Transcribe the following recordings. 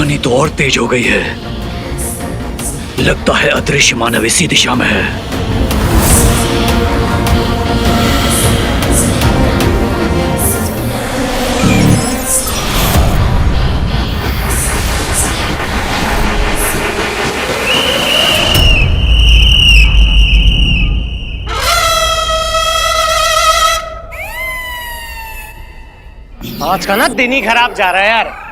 कहानी तो और तेज हो गई है। लगता है अदृश्य मानव इसी दिशा में है। आज का ना दिन ही खराब जा रहा है यार।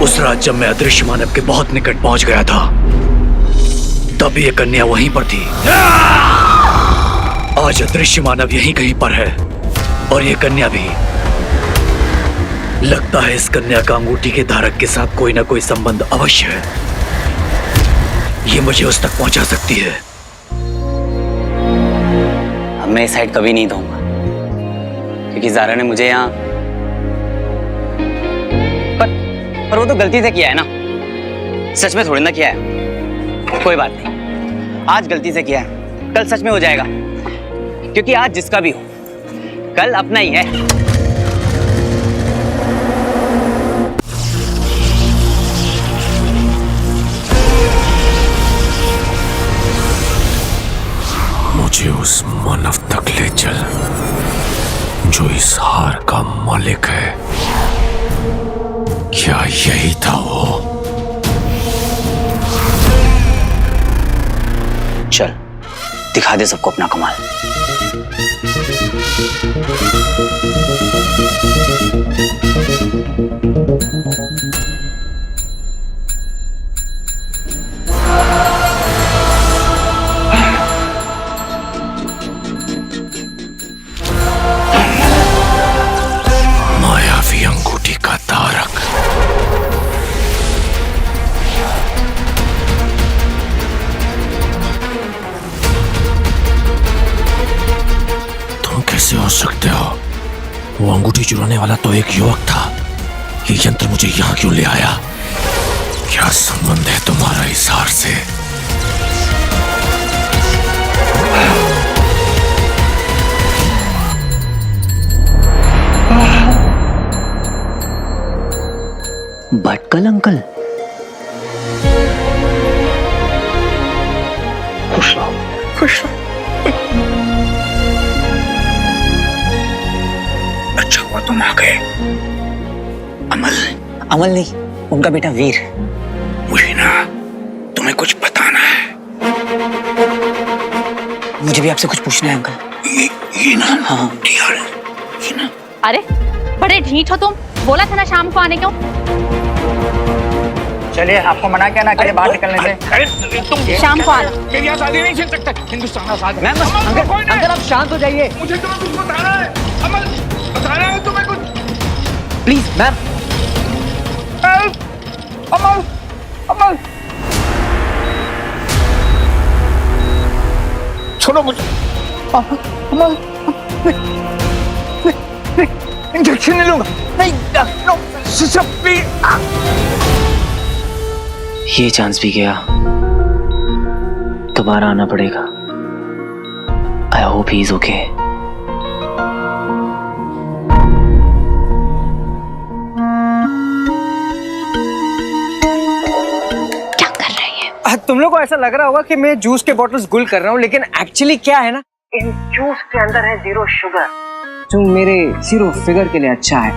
उस रात जब मैं अदृश्य मानव के बहुत निकट पहुंच गया था, तब ये कन्या वहीं पर थी। आज अदृश्य मानव यहीं कहीं पर है और ये कन्या भी। लगता है इस कन्या का अंगूठी के धारक के साथ कोई ना कोई संबंध अवश्य है। ये मुझे उस तक पहुंचा सकती है। अब मैं इस साइड कभी नहीं दूंगा, क्योंकि ज़ारा ने मुझे यहाँ पर वो तो गलती से किया है ना, सच में थोड़ी ना किया है। कोई बात नहीं, आज गलती से किया है, कल सच में हो जाएगा, क्योंकि आज जिसका भी हो कल अपना ही है। मुझे उस मानव तक ले चल जो इस हार का मालिक है। क्या यही था वो? चल दिखा दे सबको अपना कमाल। मायावी अंगूठी का धारक। कैसे हो सकते हो? वो अंगूठी चुराने वाला तो एक युवक था। ये यंत्र मुझे यहाँ क्यों ले आया? क्या संबंध है तुम्हारा इस हार से? भटकल अंकल, खुश रहो, खुश रहो। अच्छा हुआ तुम आ गए। अमल नहीं, उनका बेटा वीर। मुझे ना तुम्हें कुछ बताना है। मुझे भी आपसे कुछ पूछना है अंकल। ये ना, हाँ यार, ये ना। अरे बड़े ढीठ हो तुम, बोला था ना शाम को आने क्यों? चलिए, आपको मना किया ना कि बाहर निकलने से। अरे तुम शाम को आना। मेरी आजादी नहीं छीन सकता। हिंदुस्तान आजाद है। अंकल आप शांत हो जाइए। मुझे तुम्हें कुछ बताना है। अमल, बताना है तुम्हें कुछ। Please ma'am. अमल, अमल, छोड़ो मुझे। अमल, इंजेक्शन नहीं लूंगा। नहीं, नो, सिस्टर प्लीज। ये चांस भी गया, दोबारा आना पड़ेगा। I hope he is okay. क्या कर रही है? तुम लोग को ऐसा लग रहा होगा कि मैं जूस के बॉटल्स गुल कर रहा हूँ, लेकिन एक्चुअली क्या है ना, इन जूस के अंदर है 0 शुगर, जो मेरे 0 फिगर के लिए अच्छा है।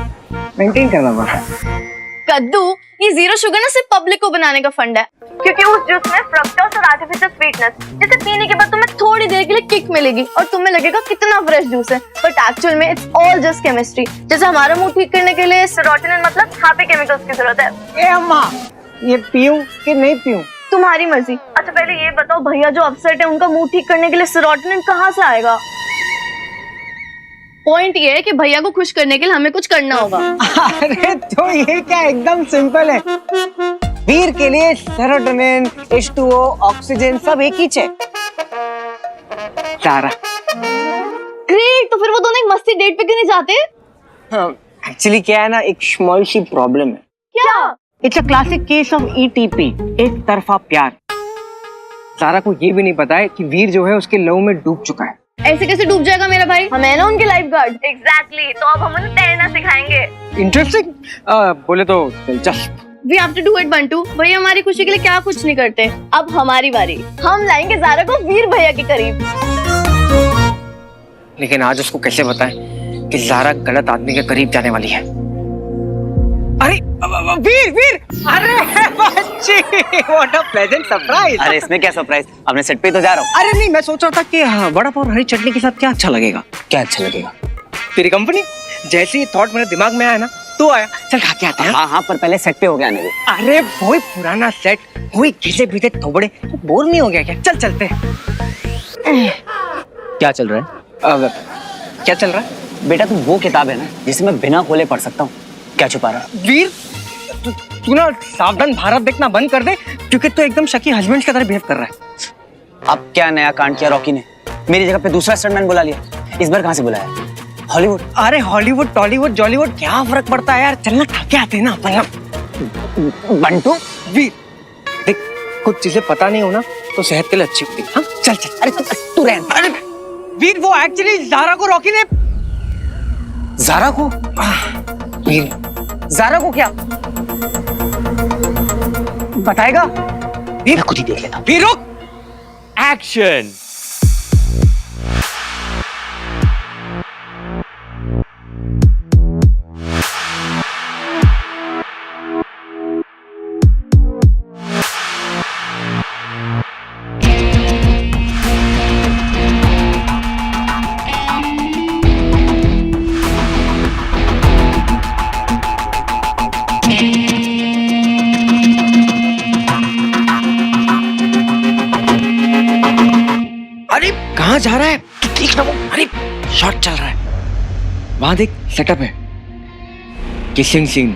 मेंटेन करना पड़ता है। कद्दू, ये 0 शुगर ना सिर्फ पब्लिक को बनाने का फंड है, क्योंकि उस जूस में फ्रक्टोज और आर्टिफिशियल स्वीटनेस, जिसे पीने के बाद तुम्हें थोड़ी देर के लिए किक मिलेगी और तुम्हें लगेगा कितना फ्रेश जूस है, बट एक्चुअल में इट्स ऑल जस्ट केमिस्ट्री। जैसे हमारा मूड ठीक करने के लिए सेरोटोनिन मतलब हैप्पी केमिकल्स की जरूरत है। ए अम्मा, ये पीऊं कि नहीं पीऊं? तुम्हारी मर्जी। अच्छा पहले ये बताओ, भैया जो अपसेट है उनका मूड ठीक करने के लिए सेरोटोनिन कहाँ से आएगा? पॉइंट ये है कि भैया को खुश करने के लिए हमें कुछ करना होगा। अरे तो ये क्या एकदम सिंपल है। वीर के लिए सेरोटोनिन, H2O, ऑक्सीजन सब एक ही है। सारा ग्रेट, तो फिर वो दोनों एक मस्ती डेट पे क्यों नहीं जाते? एक्चुअली क्या है ना, एक स्मॉल सी प्रॉब्लम है। क्या? It's a classic case of ETP, एक तरफा प्यार। सारा को ये भी नहीं पता है कि वीर जो है उसके लव में डूब चुका है। ऐसे कैसे डूब जाएगा मेरा भाई? हम है ना उनके लाइफ गार्ड। एग्जैक्टली, तो अब हम उन्हें तैरना सिखाएंगे। इंटरेस्टिंग, बोले तो दिलचस्प। We have to do it, Bantu. भैया हमारी खुशी के लिए क्या कुछ नहीं करते। अब हमारी बारी, हम लाएंगे ज़ारा को वीर भैया के करीब। लेकिन आज उसको कैसे बताएं कि ज़ारा गलत आदमी के करीब जाने वाली है। अरे वीर वीर, अरे बच्ची, व्हाट अ प्लेजेंट सरप्राइज। अरे इसमें क्या सरप्राइज, अपने सेट पे तो जा रहा हूँ। अरे नहीं, मैं सोच रहा था कि वड़ा पाव और हरी चटनी के साथ क्या अच्छा लगेगा। क्या अच्छा लगेगा? तेरी कंपनी। जैसे ही थॉट मेरे दिमाग में आया ना, तो आया, चल खा के आते हैं। हाँ हाँ, पर पहले सेट पे हो गया आने दे। अरे वही पुराना सेट, वही घिसे पीते थोबड़े, बोर नहीं हो गया क्या? चल चलते हैं। क्या चल रहा है? अब क्या चल रहा है? बेटा तू वो किताब है ना जिसे मैं बिना खोले पढ़ सकता हूँ, क्या छुपा रहा है? वीर, तू ना सावधान भारत देखना बंद कर दे, क्योंकि तू एकदम शकी हस्बैंड की तरह बिहेव कर रहा है। अब क्या नया कांड किया रॉकी ने? मेरी जगह पे दूसरा स्टंटमैन बुला लिया। इस बार कहाँ से बुलाया? हॉलीवुड? अरे हॉलीवुड, टॉलीवुड, जॉलीवुड क्या फर्क पड़ता है यार, चलना खा के आते हैं ना अपन। बंटू, वीर देख, कुछ चीजें पता नहीं हो ना तो सेहत के लिए अच्छी होती है। हाँ चल चल। अरे तू रहन। अरे वीर, वो एक्चुअली ज़ारा को रॉकी ने। ज़ारा को? वीर, ज़ारा को क्या बताएगा? मैं खुद ही देख लेता हूँ। वीर रुक। एक्शन। अरे कहाँ जा रहा है? तू देख ना वो, अरे शॉट चल रहा है, वहां देख सेटअप है, किसिंग सीन।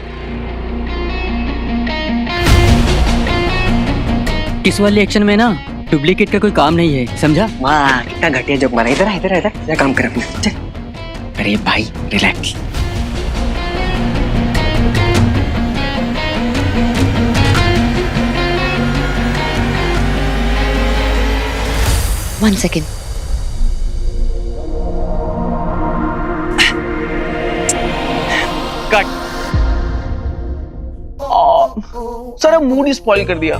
इस वाले एक्शन में ना डुप्लीकेट का कोई काम नहीं है, समझा? वाह कितना घटिया जोक मारा। इधर इधर इधर, क्या काम कर अपना, चल। अरे भाई रिलैक्स। One second. कट। सारा मूड ही स्पॉइल कर दिया।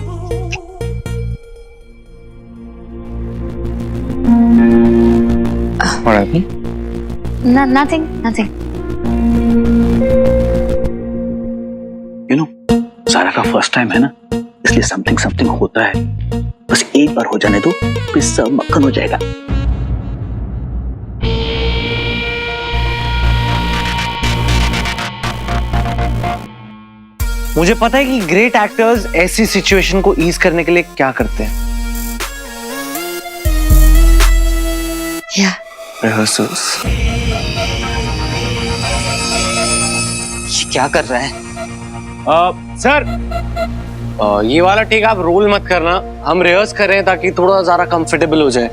Nothing, nothing. यू नो, सारा का फर्स्ट टाइम है ना, इसलिए समथिंग समथिंग होता है। बस एक बार हो जाने दो, फिर सब मक्खन हो जाएगा। मुझे पता है कि ग्रेट एक्टर्स ऐसी सिचुएशन को ईज करने के लिए क्या करते हैं। Yeah. रिहर्सल्स। ये क्या कर रहा है? सर, ये वाला टेक आप रोल मत करना, हम रिहर्स कर रहे हैं ताकि थोड़ा ज़्यादा कंफर्टेबल हो जाए।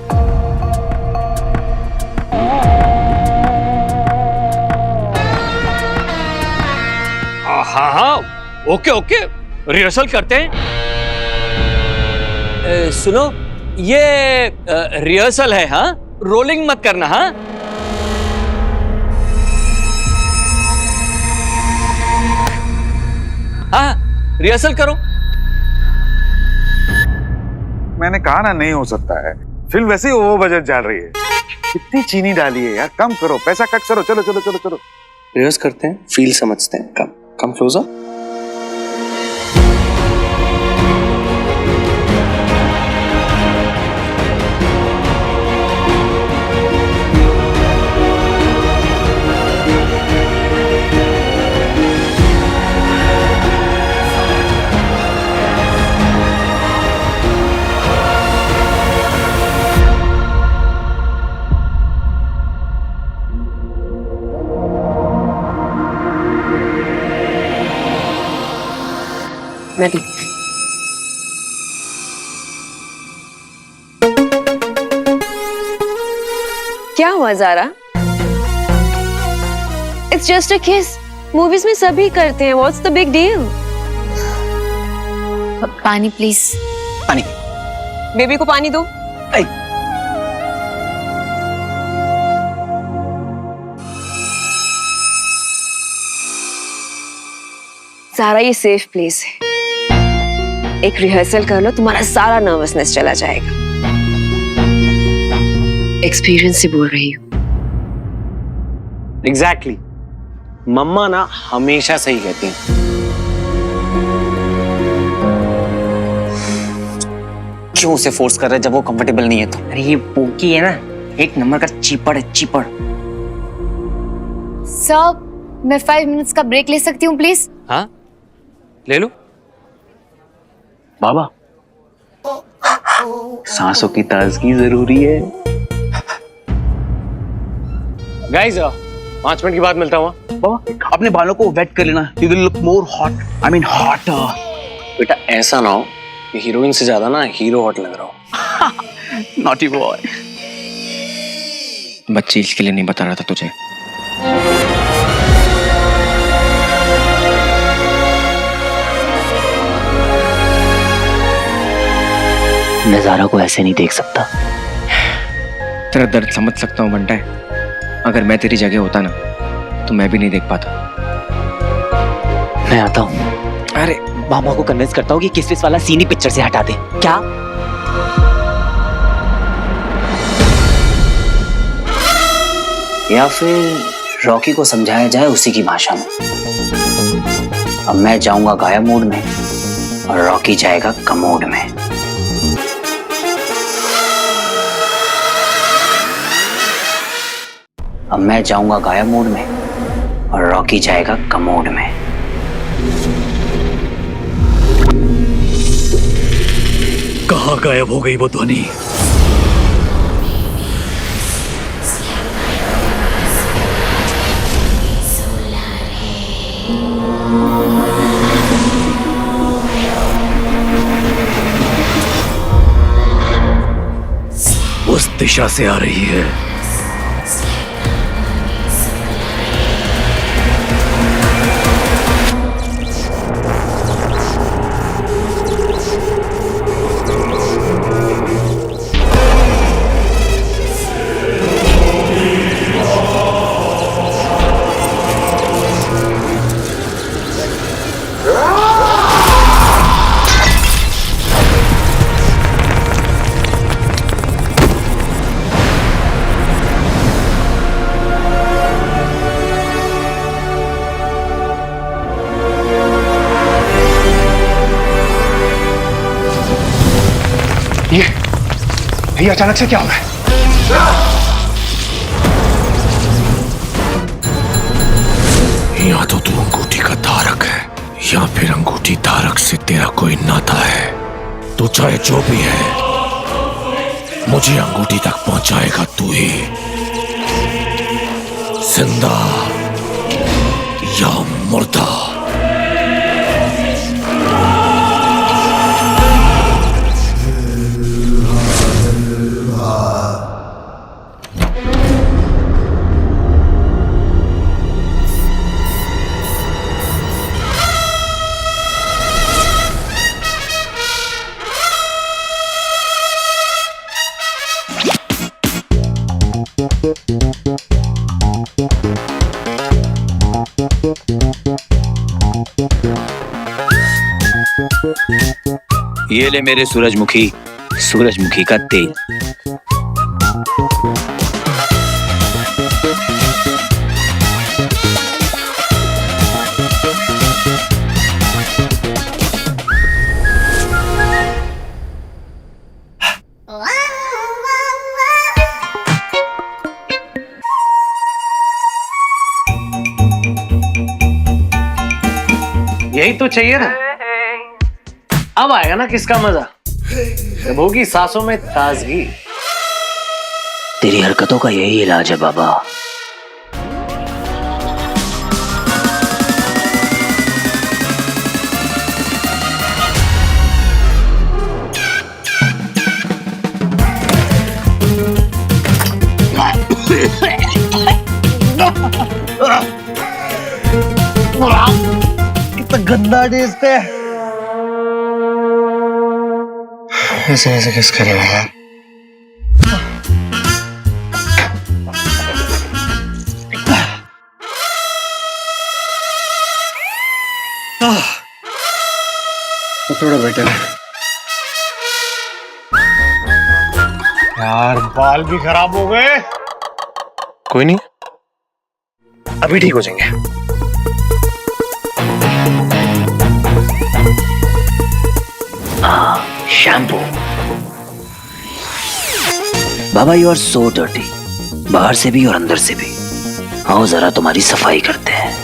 हाँ हाँ, ओके ओके, रिहर्सल करते हैं। सुनो, ये रिहर्सल है, हाँ, रोलिंग मत करना। हाँ हाँ, रिहर्सल करो। मैंने कहा ना नहीं हो सकता है, फिल्म वैसे ही वो बजट जा रही है। कितनी चीनी डाली है यार, कम करो, पैसा कट करो। चलो चलो चलो चलो, रिहर्स करते हैं, फील समझते हैं। Come closer. मैं भी। क्या हुआ ज़ारा? इट्स जस्ट अ किस। मूवीज में सभी करते हैं। What's the big deal? पानी प्लीज। पानी। बेबी को पानी दो। ज़ारा ये सेफ प्लेस है। एक रिहर्सल कर लो, तुम्हारा सारा नर्वसनेस चला जाएगा। एक्सपीरियंस से बोल रही हूँ। एग्जैक्टली। मम्मा ना हमेशा सही कहती हैं। क्यों उसे फोर्स कर रहा है जब वो कंफर्टेबल नहीं है तो? अरे ये पोकी है ना, एक नंबर का चीपड़ है, चीपड़। सर मैं 5 मिनट्स का ब्रेक ले सकती हूँ प्लीज? हाँ ले लो। बाबा, सांसों की ताजगी जरूरी है। गाइस 5 मिनट के बाद मिलता हूँ। बाबा, अपने बालों को वेट कर लेना। You will look more hot. I mean hotter. बेटा ऐसा ना हो कि हीरोइन से ज्यादा ना हीरो हॉट लग रहा हो। Naughty boy. बच्ची इसके लिए नहीं बता रहा था तुझे। मैं ज़ारा को ऐसे नहीं देख सकता। तेरा दर्द समझ सकता हूँ बंटा। अगर मैं तेरी जगह होता ना तो मैं भी नहीं देख पाता। मैं आता हूँ। अरे मामा को कन्विंस करता हूँ कि किस किस वाला सीन ही पिक्चर से हटा दे। क्या? या फिर रॉकी को समझाया जाए उसी की भाषा में। अब मैं जाऊंगा गायब मोड में और रॉकी जाएगा कमोड में। अब मैं जाऊंगा गायब मोड में और रॉकी जाएगा कमोड में। कहाँ गायब हो गई वो ध्वनि? उस दिशा से आ रही है। ये अचानक से क्या हो रहा है? या तो तू अंगूठी का धारक है या फिर अंगूठी धारक से तेरा कोई नाता है। तो चाहे जो भी है, मुझे अंगूठी तक पहुंचाएगा तू ही, जिंदा या मुर्दा। ये ले मेरे सूरजमुखी का तेल। यही तो चाहिए ना। अब आएगा ना किसका मजा, जब होगी सांसों में ताजगी। तेरी हरकतों का यही इलाज है बाबा। गंदा टेस्ट है। ऐसे ऐसे किस करेगा यार? थोड़ा बेटर है यार, बाल भी खराब हो गए। कोई नहीं, अभी ठीक हो जाएंगे। शैम्पू। बाबा यू आर सो डर्टी, बाहर से भी और अंदर से भी। आओ जरा तुम्हारी सफाई करते हैं।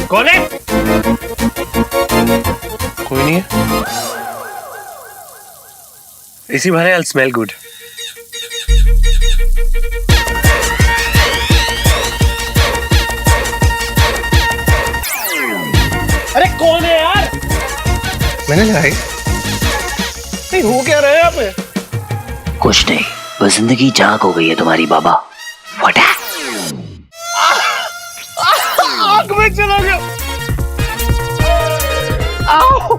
कौन है? कोई नहीं है। इसी बहाने I'll smell good. अरे कौन है यार? मैंने लगाई। नहीं, हो क्या रहा है यहाँ पे? कुछ नहीं, बस जिंदगी झांक हो गई है तुम्हारी बाबा। What है? आँख में चला गया। आओ।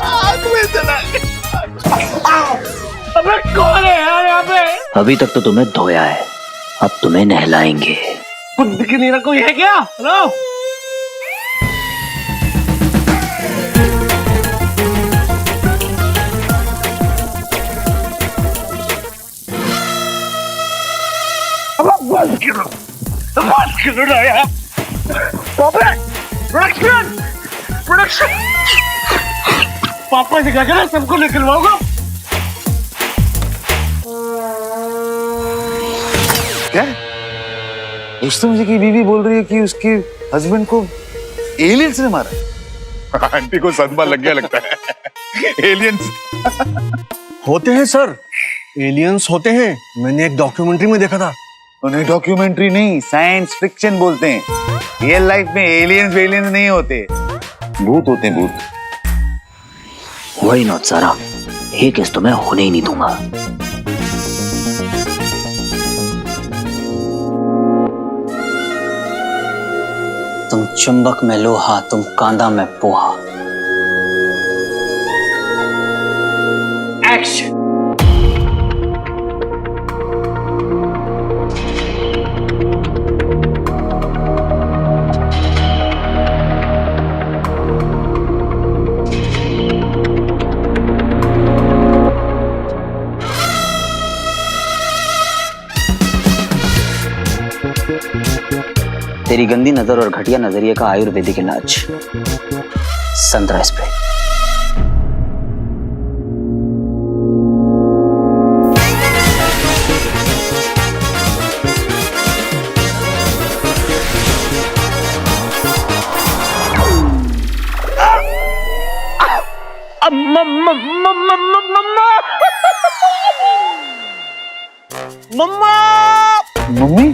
आँख में चला गया। अबे कौन है यार यहाँ पे? अभी तक तो तुम्हें धोया है, अब तुम्हें नहलाएंगे। कुछ दिख नहीं रहा, कोई है क्या? हेलो? बंद करो ना यार। प्रोडक्शन पापा से कहकर सबको निकलवाऊंगा। क्या? रुस्तम जी की बीवी बोल रही है कि उसके हस्बैंड को एलियंस ने मारा। आंटी को सदमा लग गया लगता है। एलियंस होते हैं सर, एलियंस होते हैं। मैंने एक डॉक्यूमेंट्री में देखा था। उन्हें डॉक्यूमेंट्री नहीं, साइंस फिक्शन बोलते हैं। रियल लाइफ में एलियंस वेलियंस नहीं होते, भूत होते हैं, भूत। वही नॉट सारा, ये केस तो मैं होने ही नहीं दूंगा। तुम चुंबक में लोहा, तुम कांदा में पोहा। एक्शन। तेरी गंदी नजर और घटिया नजरिए का आयुर्वेदिक इलाज, संतरा स्प्रे। मम्मी मम्मी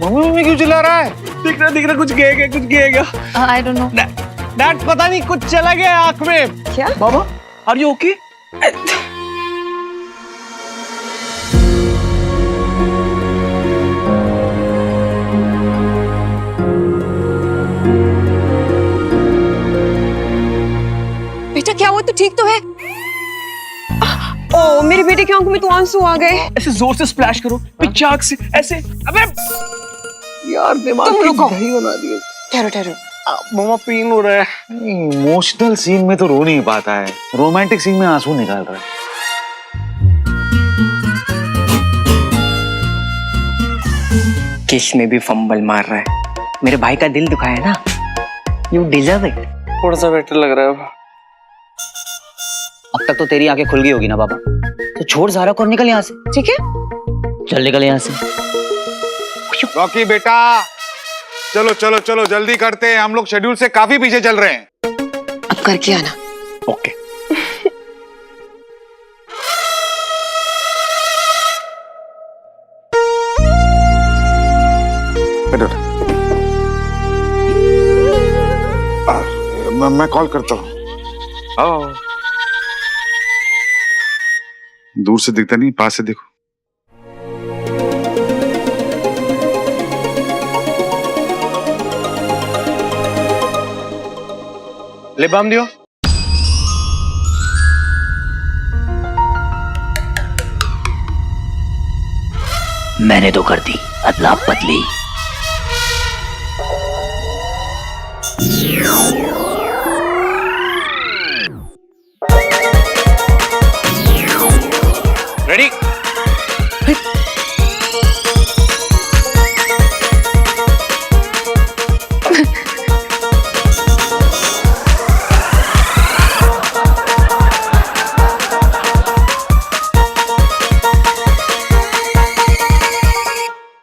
मम्मी क्यों चिल्ला रहा है? दिख रहा कुछ गया। I don't know. डैड पता नहीं कुछ चला गया आंख में। क्या? बाबा आर यू ओके? बेटा क्या हुआ? तू ठीक तो है? ओ मेरी बेटी की आंखों में तो आंसू आ गए। ऐसे जोर से स्प्लैश करो, पिचाक से ऐसे। अबे यार, दिमाग तुम की रुको। दही बना दिए। ठहरो। मामा पेन हो रहा है। इमोशनल सीन में तो रो नहीं पाता है, रोमांटिक सीन में आंसू निकाल रहा है। किश में भी फंबल मार रहा है। मेरे भाई का दिल दुखाया ना, यू डिजर्व इट। थोड़ा सा बेटर लग रहा है। अब तक तो तेरी आंखें खुल गई होगी ना बाबा, तो छोड़ ज़ारा को और निकल यहाँ से। ठीक है, चल निकल यहाँ से। रॉकी बेटा, चलो चलो चलो जल्दी करते हैं, हम लोग शेड्यूल से काफी पीछे चल रहे हैं। अब करके आना। ओके। बैठो। मैं कॉल करता हूँ। आओ। दूर से दिखता नहीं, पास से देखो। लिप बाम दियो। मैंने तो कर दी अदला बदली। रेडी?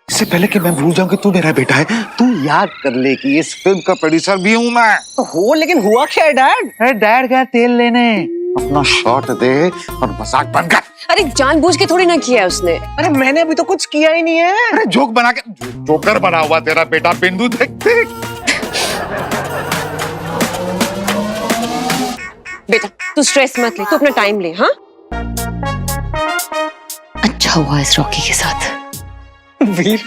इससे पहले कि मैं भूल जाऊं कि तू मेरा बेटा है, तू याद कर ले कि इस फिल्म का प्रोड्यूसर भी हूं मैं। तो हो, लेकिन हुआ क्या है डैड? अरे डैड क्या, तेल लेने अपना शॉट दे और मजाक बंद कर। अरे जानबूझ के थोड़ी ना किया है उसने। अरे मैंने अभी तो कुछ किया ही नहीं है। अरे जोक बना के, जोकर बना हुआ तेरा बेटा बिंदु, देख देख। बेटा तू स्ट्रेस मत ले, तू अपना टाइम ले। हाँ अच्छा हुआ इस रॉकी के साथ। वीर,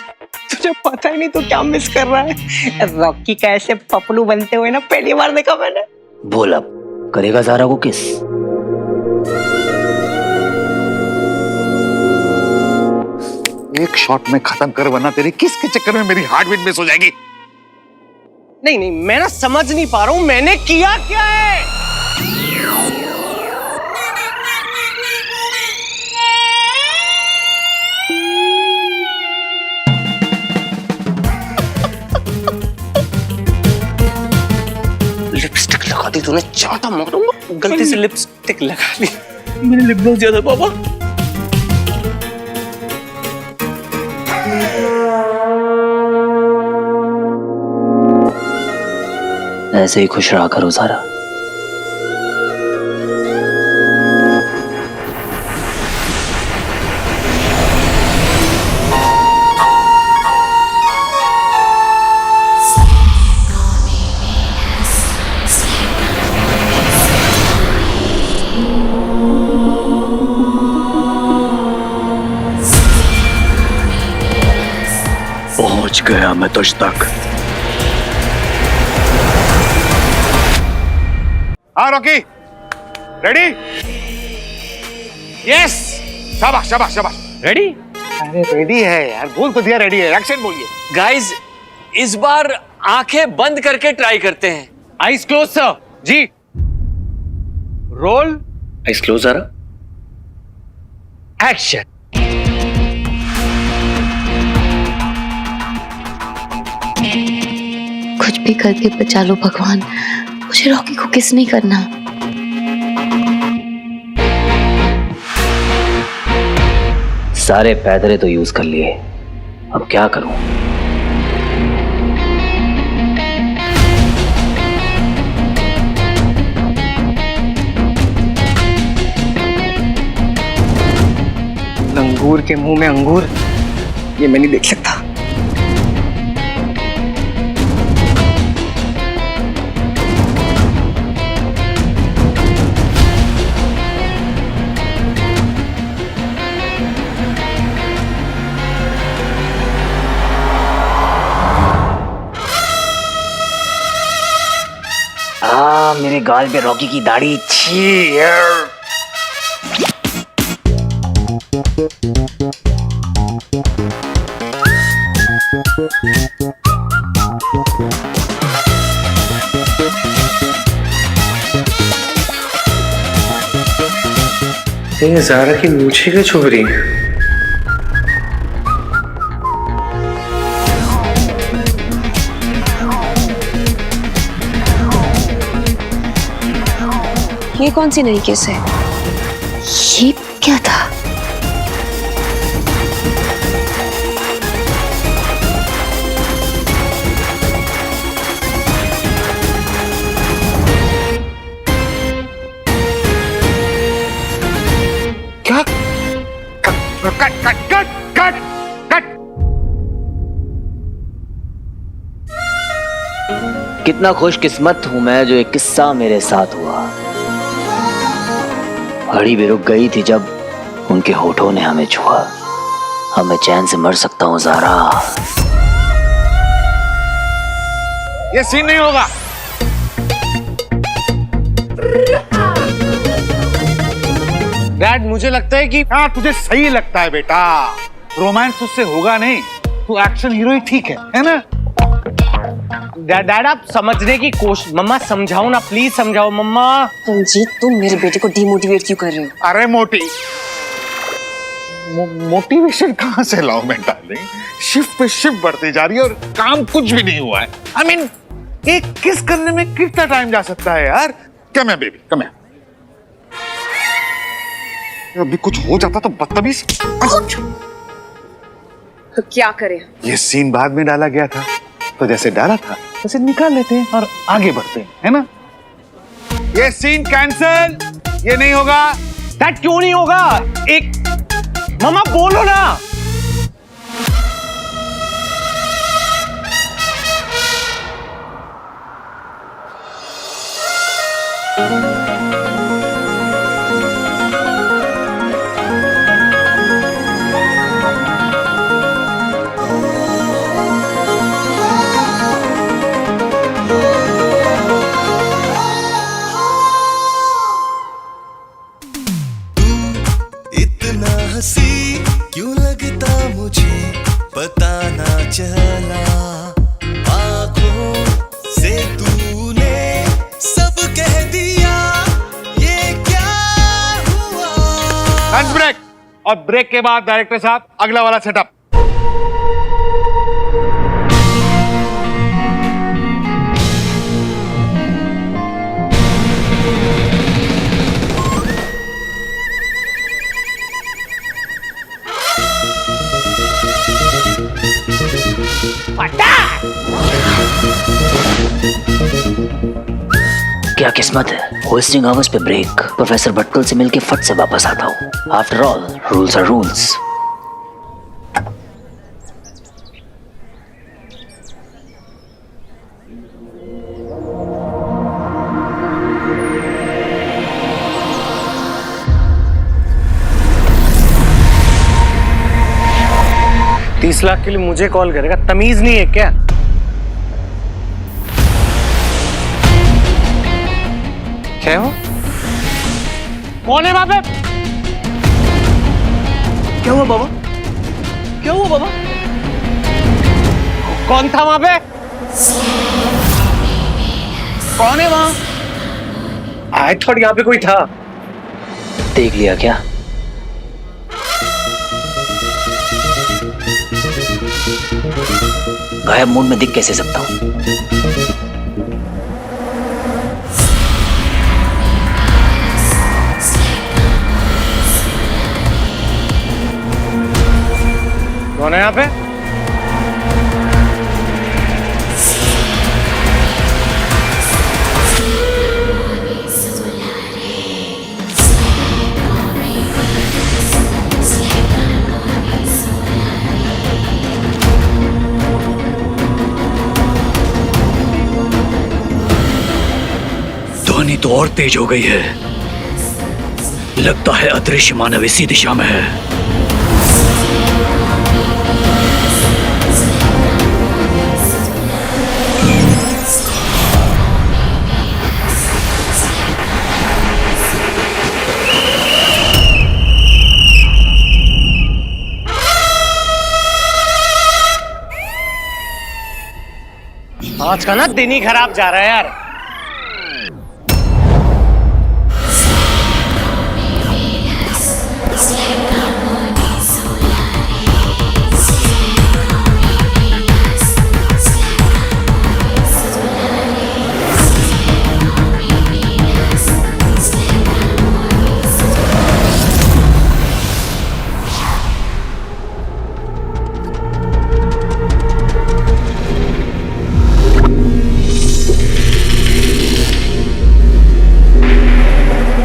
तुझे पता ही नहीं तो क्या मिस कर रहा है। रॉकी का ऐसे पपलू बनते हुए ना पहली बार देखा मैंने। बोल अब करेगा ज़ारा को किस? एक शॉट में खत्म कर, वरना तेरी किस के चक्कर में मेरी हार्ट बीट मिस हो जाएगी। नहीं नहीं, मैं ना समझ नहीं पा रहा हूँ मैंने किया क्या है। लिपस्टिक लगा दी तूने, चाटा मारूंगा। गलती से लिपस्टिक लगा ली, मैंने लिप ग्लॉस दिया था पापा। ऐसे ही खुश रहा करो ज़ारा। पहुंच गया मैं तुझ तक। हाँ रॉकी, रेडी? यस, शाबाश शाबाश शाबाश। रेडी? अरे रेडी है यार, बोल तो दिया रेडी है, एक्शन बोलिए। गाइस इस बार आंखें बंद करके ट्राई करते हैं। Eyes close sir. जी roll. Eyes close Zara. Action. कुछ भी करके बचा लो भगवान, मुझे रॉकी को किस नहीं करना। सारे पैदरे तो यूज कर लिए, अब क्या करूं? लंगूर के मुंह में अंगूर, ये मैं नहीं देख सकता। मेरे गाल पे रॉकी की दाढ़ी। छी यार। ये ज़ारा की मूछें क्यों छुप रही हैं? ये कौन सी नई केस है? ये क्या था? क्या? Cut cut cut cut cut. कितना खुशकिस्मत हूं मैं जो एक किस्सा मेरे साथ हुआ। घड़ी भी रुक गई थी जब उनके होठों ने हमें छुआ। अब मैं चैन से मर सकता हूं ज़ारा। ये सीन नहीं होगा। डैड मुझे लगता है कि हाँ तुझे सही लगता है बेटा, रोमांस उससे होगा नहीं। तू एक्शन हीरो ही ठीक है ना? डैड आप समझने की कोशिश, मम्मा समझाओ ना, प्लीज समझाओ मम्मा। रंजीत, तुम मेरे बेटे को डिमोटिवेट क्यों कर रहे हो? अरे मोटिवेशन कहाँ से लाऊं मैं डार्लिंग? शिफ्ट पे शिफ्ट बढ़ती जा रही है और काम कुछ भी नहीं हुआ है। I mean, एक किस करने में कितना टाइम जा सकता है यार? कम है बेबी, कम है। अभी कुछ हो जाता तो बदतमीज। तो क्या करें? ये सीन बाद में डाला गया था, तो जैसे डाला था वैसे निकाल लेते हैं और आगे बढ़ते हैं, है ना? ये सीन कैंसल, ये नहीं होगा। डैड क्यों नहीं होगा? एक मम्मा बोलो ना। क्यों लगता मुझे पता ना चला, आँखों से तूने सब कह दिया, ये क्या हुआ? लंच ब्रेक, और ब्रेक के बाद डायरेक्टर साहब अगला वाला सेटअप। क्या किस्मत है, होस्टिंग आवर्स पे ब्रेक। प्रोफेसर भटकल से मिलके फट से वापस आता हूँ। After all rules are rules. $30 lakh के लिए मुझे कॉल करेगा? तमीज नहीं है क्या? क्या हो? कौन है वहां पे? क्या हुआ बाबा? क्या हुआ बाबा? कौन था वहां पे? कौन है वहां? आई थॉट यहाँ पे कोई था। देख लिया क्या? गायब मूड में दिख कैसे सकता हूं? कौन है यहाँ पे? ध्वनि तो और तेज हो गई है। लगता है अदृश्य मानव इसी दिशा में है। आज का ना दिन ही खराब जा रहा है यार।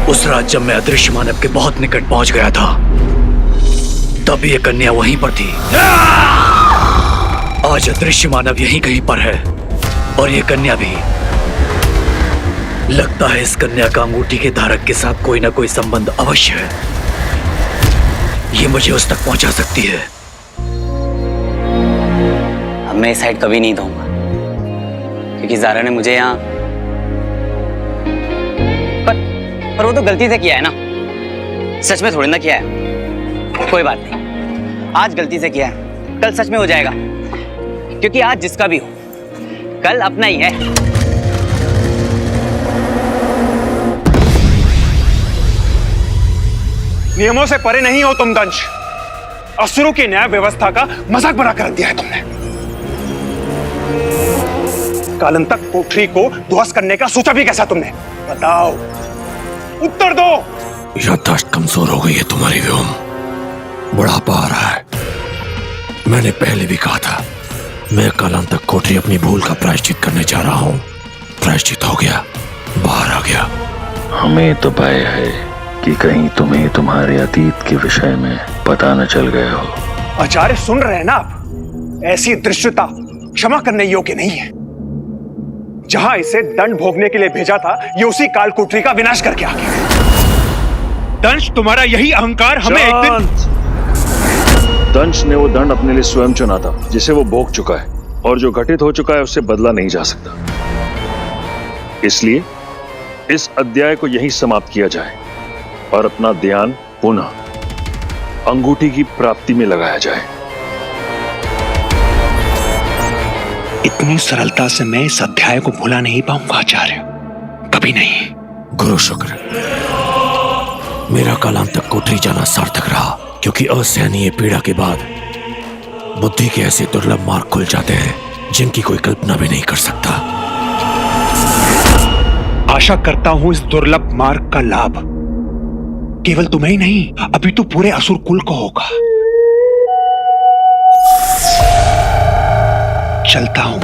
उस रात जब मैं अदृश्य मानव के बहुत निकट पहुंच गया था, तब ये कन्या वहीं पर थी। आज अदृश्य मानव यहीं कहीं पर है। और ये कन्या भी। लगता है इस कन्या का अंगूठी के धारक के साथ कोई ना कोई संबंध अवश्य है। ये मुझे उस तक पहुंचा सकती है। अब मैं इस साइड कभी नहीं दूंगा, क्योंकि ज़ारा ने मुझे यहाँ पर वो तो गलती से किया है ना, सच में थोड़ी ना किया है। कोई बात नहीं, आज गलती से किया है, कल सच में हो जाएगा, क्योंकि आज जिसका भी हो कल अपना ही है। नियमों से परे नहीं हो तुम दंश। असुरों की न्याय व्यवस्था का मजाक बनाकर रख दिया है तुमने। कालंतक कोठरी को ध्वस्त करने का सोचा भी कैसा तुमने? बताओ, उत्तर दो। याददाश्त कमजोर हो गई है तुम्हारी व्योम, बुढ़ापा आ रहा है। मैंने पहले भी कहा था, मैं कालांतक कोठरी अपनी भूल का प्रायश्चित करने जा रहा हूँ। प्रायश्चित हो गया, बाहर आ गया। हमें तो भय है कि कहीं तुम्हें तुम्हारे अतीत के विषय में पता न चल गया हो। आचार्य सुन रहे हैं ना आप? ऐसी दृश्यता क्षमा करने योग्य नहीं है। जहां इसे दंड भोगने के लिए भेजा था, ये उसी कालकोठरी का विनाश करके आ गया। दंश, तुम्हारा यही अहंकार हमें एक दिन। दंश ने वो दंड अपने लिए स्वयं चुना था, जिसे वो भोग चुका है, और जो घटित हो चुका है उससे बदला नहीं जा सकता। इसलिए इस अध्याय को यहीं समाप्त किया जाए और अपना ध्यान पुनः अंगूठी की प्राप्ति में लगाया जाए। इतनी सरलता से मैं इस अध्याय को भुला नहीं पाऊंगा आचार्य, कभी नहीं। गुरु शुक्र, मेरा कालांतक कोठरी जाना सार्थक रहा, क्योंकि असहनीय पीड़ा के बाद बुद्धि के ऐसे दुर्लभ मार्ग खुल जाते हैं जिनकी कोई कल्पना भी नहीं कर सकता। आशा करता हूं इस दुर्लभ मार्ग का लाभ केवल तुम्हें ही नहीं, अभी तो पूरे असुर कुल को होगा। चलता हूं।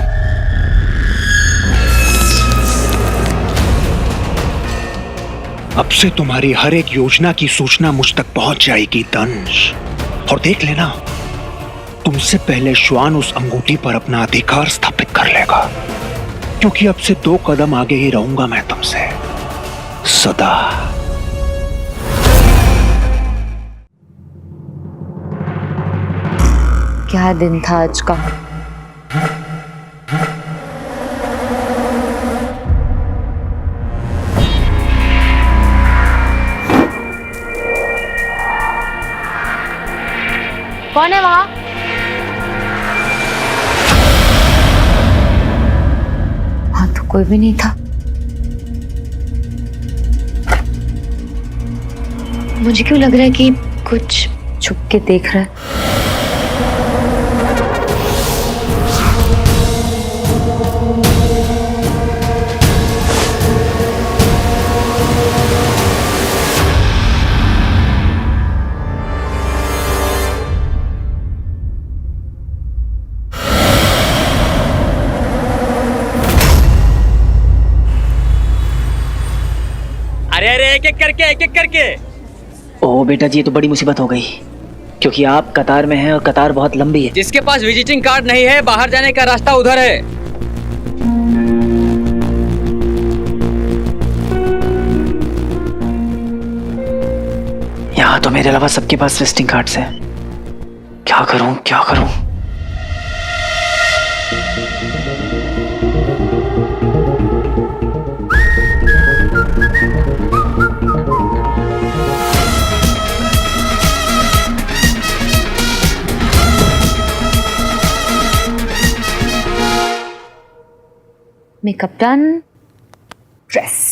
अब से तुम्हारी हर एक योजना की सूचना मुझ तक पहुंच जाएगी दंश। और देख लेना, तुमसे पहले श्वान उस अंगूठी पर अपना अधिकार स्थापित कर लेगा, क्योंकि अब से 2 कदम आगे ही रहूंगा मैं तुमसे सदा। क्या दिन था आज का। कौन है वहां? वहां तो कोई भी नहीं था। मुझे क्यों लग रहा है कि कुछ छुप के देख रहा है। अरे एक एक करके। ओह बेटा जी, ये तो बड़ी मुसीबत हो गई, क्योंकि आप कतार में हैं और कतार बहुत लंबी है। जिसके पास विजिटिंग कार्ड नहीं है, बाहर जाने का रास्ता उधर है। यहाँ तो मेरे अलावा सबके पास विजिटिंग कार्ड्स हैं। क्या करूं क्या करूं। Makeup done, dress.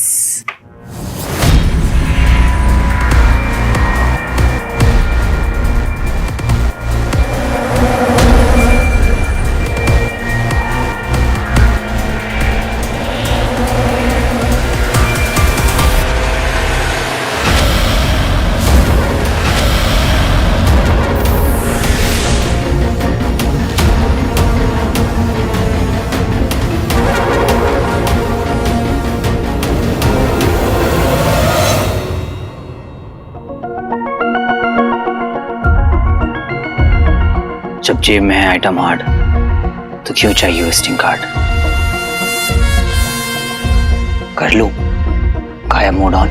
जब जेब में है आइटम हार्ड, तो क्यों चाहिए विजिटिंग कार्ड? कर लूं, काया मोड ऑन।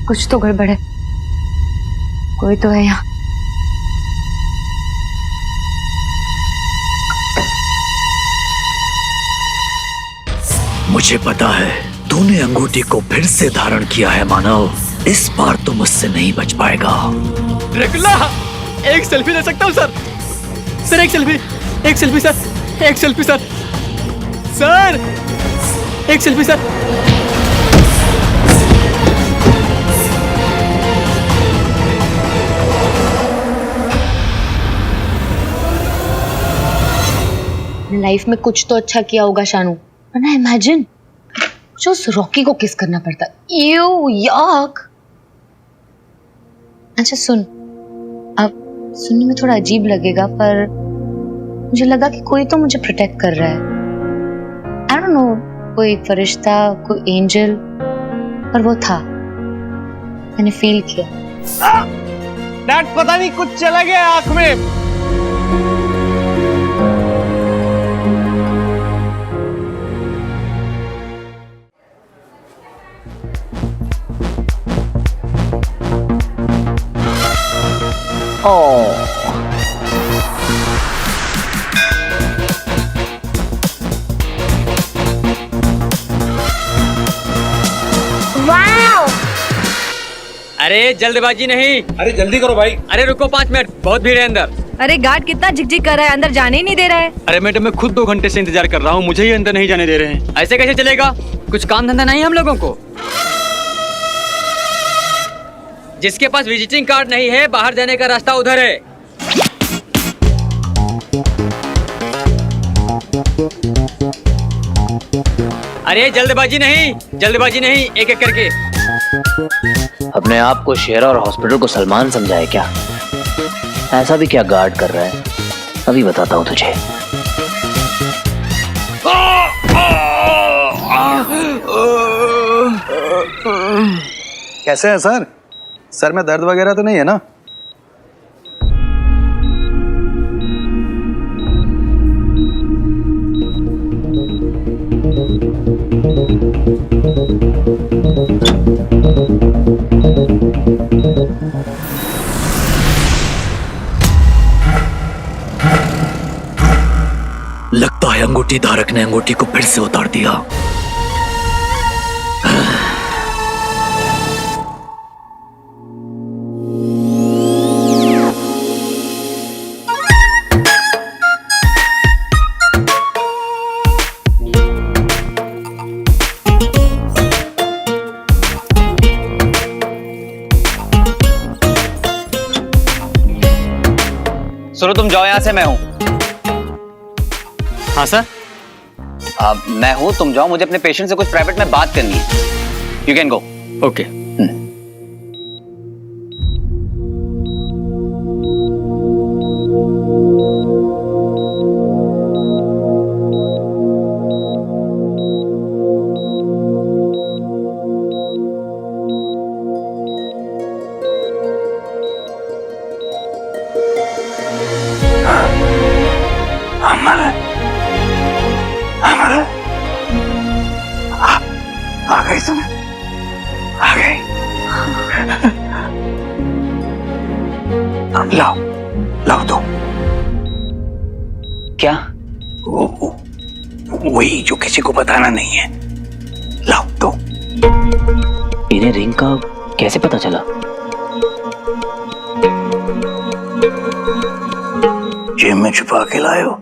कुछ तो गड़बड़ है, कोई तो है यहाँ। मुझे पता है तूने अंगूठी को फिर से धारण किया है मानव, इस बार तो मुझसे नहीं बच पाएगा। ड्रैकुला, एक सेल्फी ले सकता हूँ सर? सर एक सेल्फी सर, एक सेल्फी सर, सर एक सेल्फी सर। लाइफ में कुछ तो अच्छा किया होगा शानू, वरना इमेजिन जो उस रॉकी को किस करना पड़ता। यू याक। अच्छा सुन, अब सुनने में थोड़ा अजीब लगेगा पर मुझे लगा कि कोई तो मुझे प्रोटेक्ट कर रहा है। आई डोंट नो, कोई फरिश्ता, कोई एंजल, पर वो था, मैंने फील किया। डैड पता नहीं कुछ चला गया आंख में। अरे जल्दबाजी नहीं। अरे जल्दी करो भाई। अरे रुको 5 मिनट, बहुत भीड़ है अंदर। अरे गार्ड कितना झिकझिक कर रहा है, अंदर जाने ही नहीं दे रहा है। अरे मैडम, मैं खुद 2 घंटे से इंतजार कर रहा हूँ, मुझे ही अंदर नहीं जाने दे रहे हैं। ऐसे कैसे चलेगा? कुछ काम धंधा नहीं हम लोगों को? जिसके पास विजिटिंग कार्ड नहीं है, बाहर जाने का रास्ता उधर है। अरे जल्दबाजी नहीं, एक एक करके। अपने आप को शेर और हॉस्पिटल को सलमान समझाए क्या? ऐसा भी क्या गार्ड कर रहा है, अभी बताता हूँ तुझे। कैसे है सर? सर में दर्द वगैरह तो नहीं है ना? लगता है अंगूठी धारक ने अंगूठी को फिर से उतार दिया। सुनो, तुम जाओ यहाँ से, मैं हूँ। हाँ सर। मैं हूँ, तुम जाओ, मुझे अपने पेशेंट से कुछ प्राइवेट में बात करनी है। You can go. ओके। आ गई तुम, आ गई। लाओ लाओ दो। क्या? वही जो किसी को बताना नहीं है, लाओ दो। इन्हें रिंग का कैसे पता चला? जेब में छुपा के लाए हो?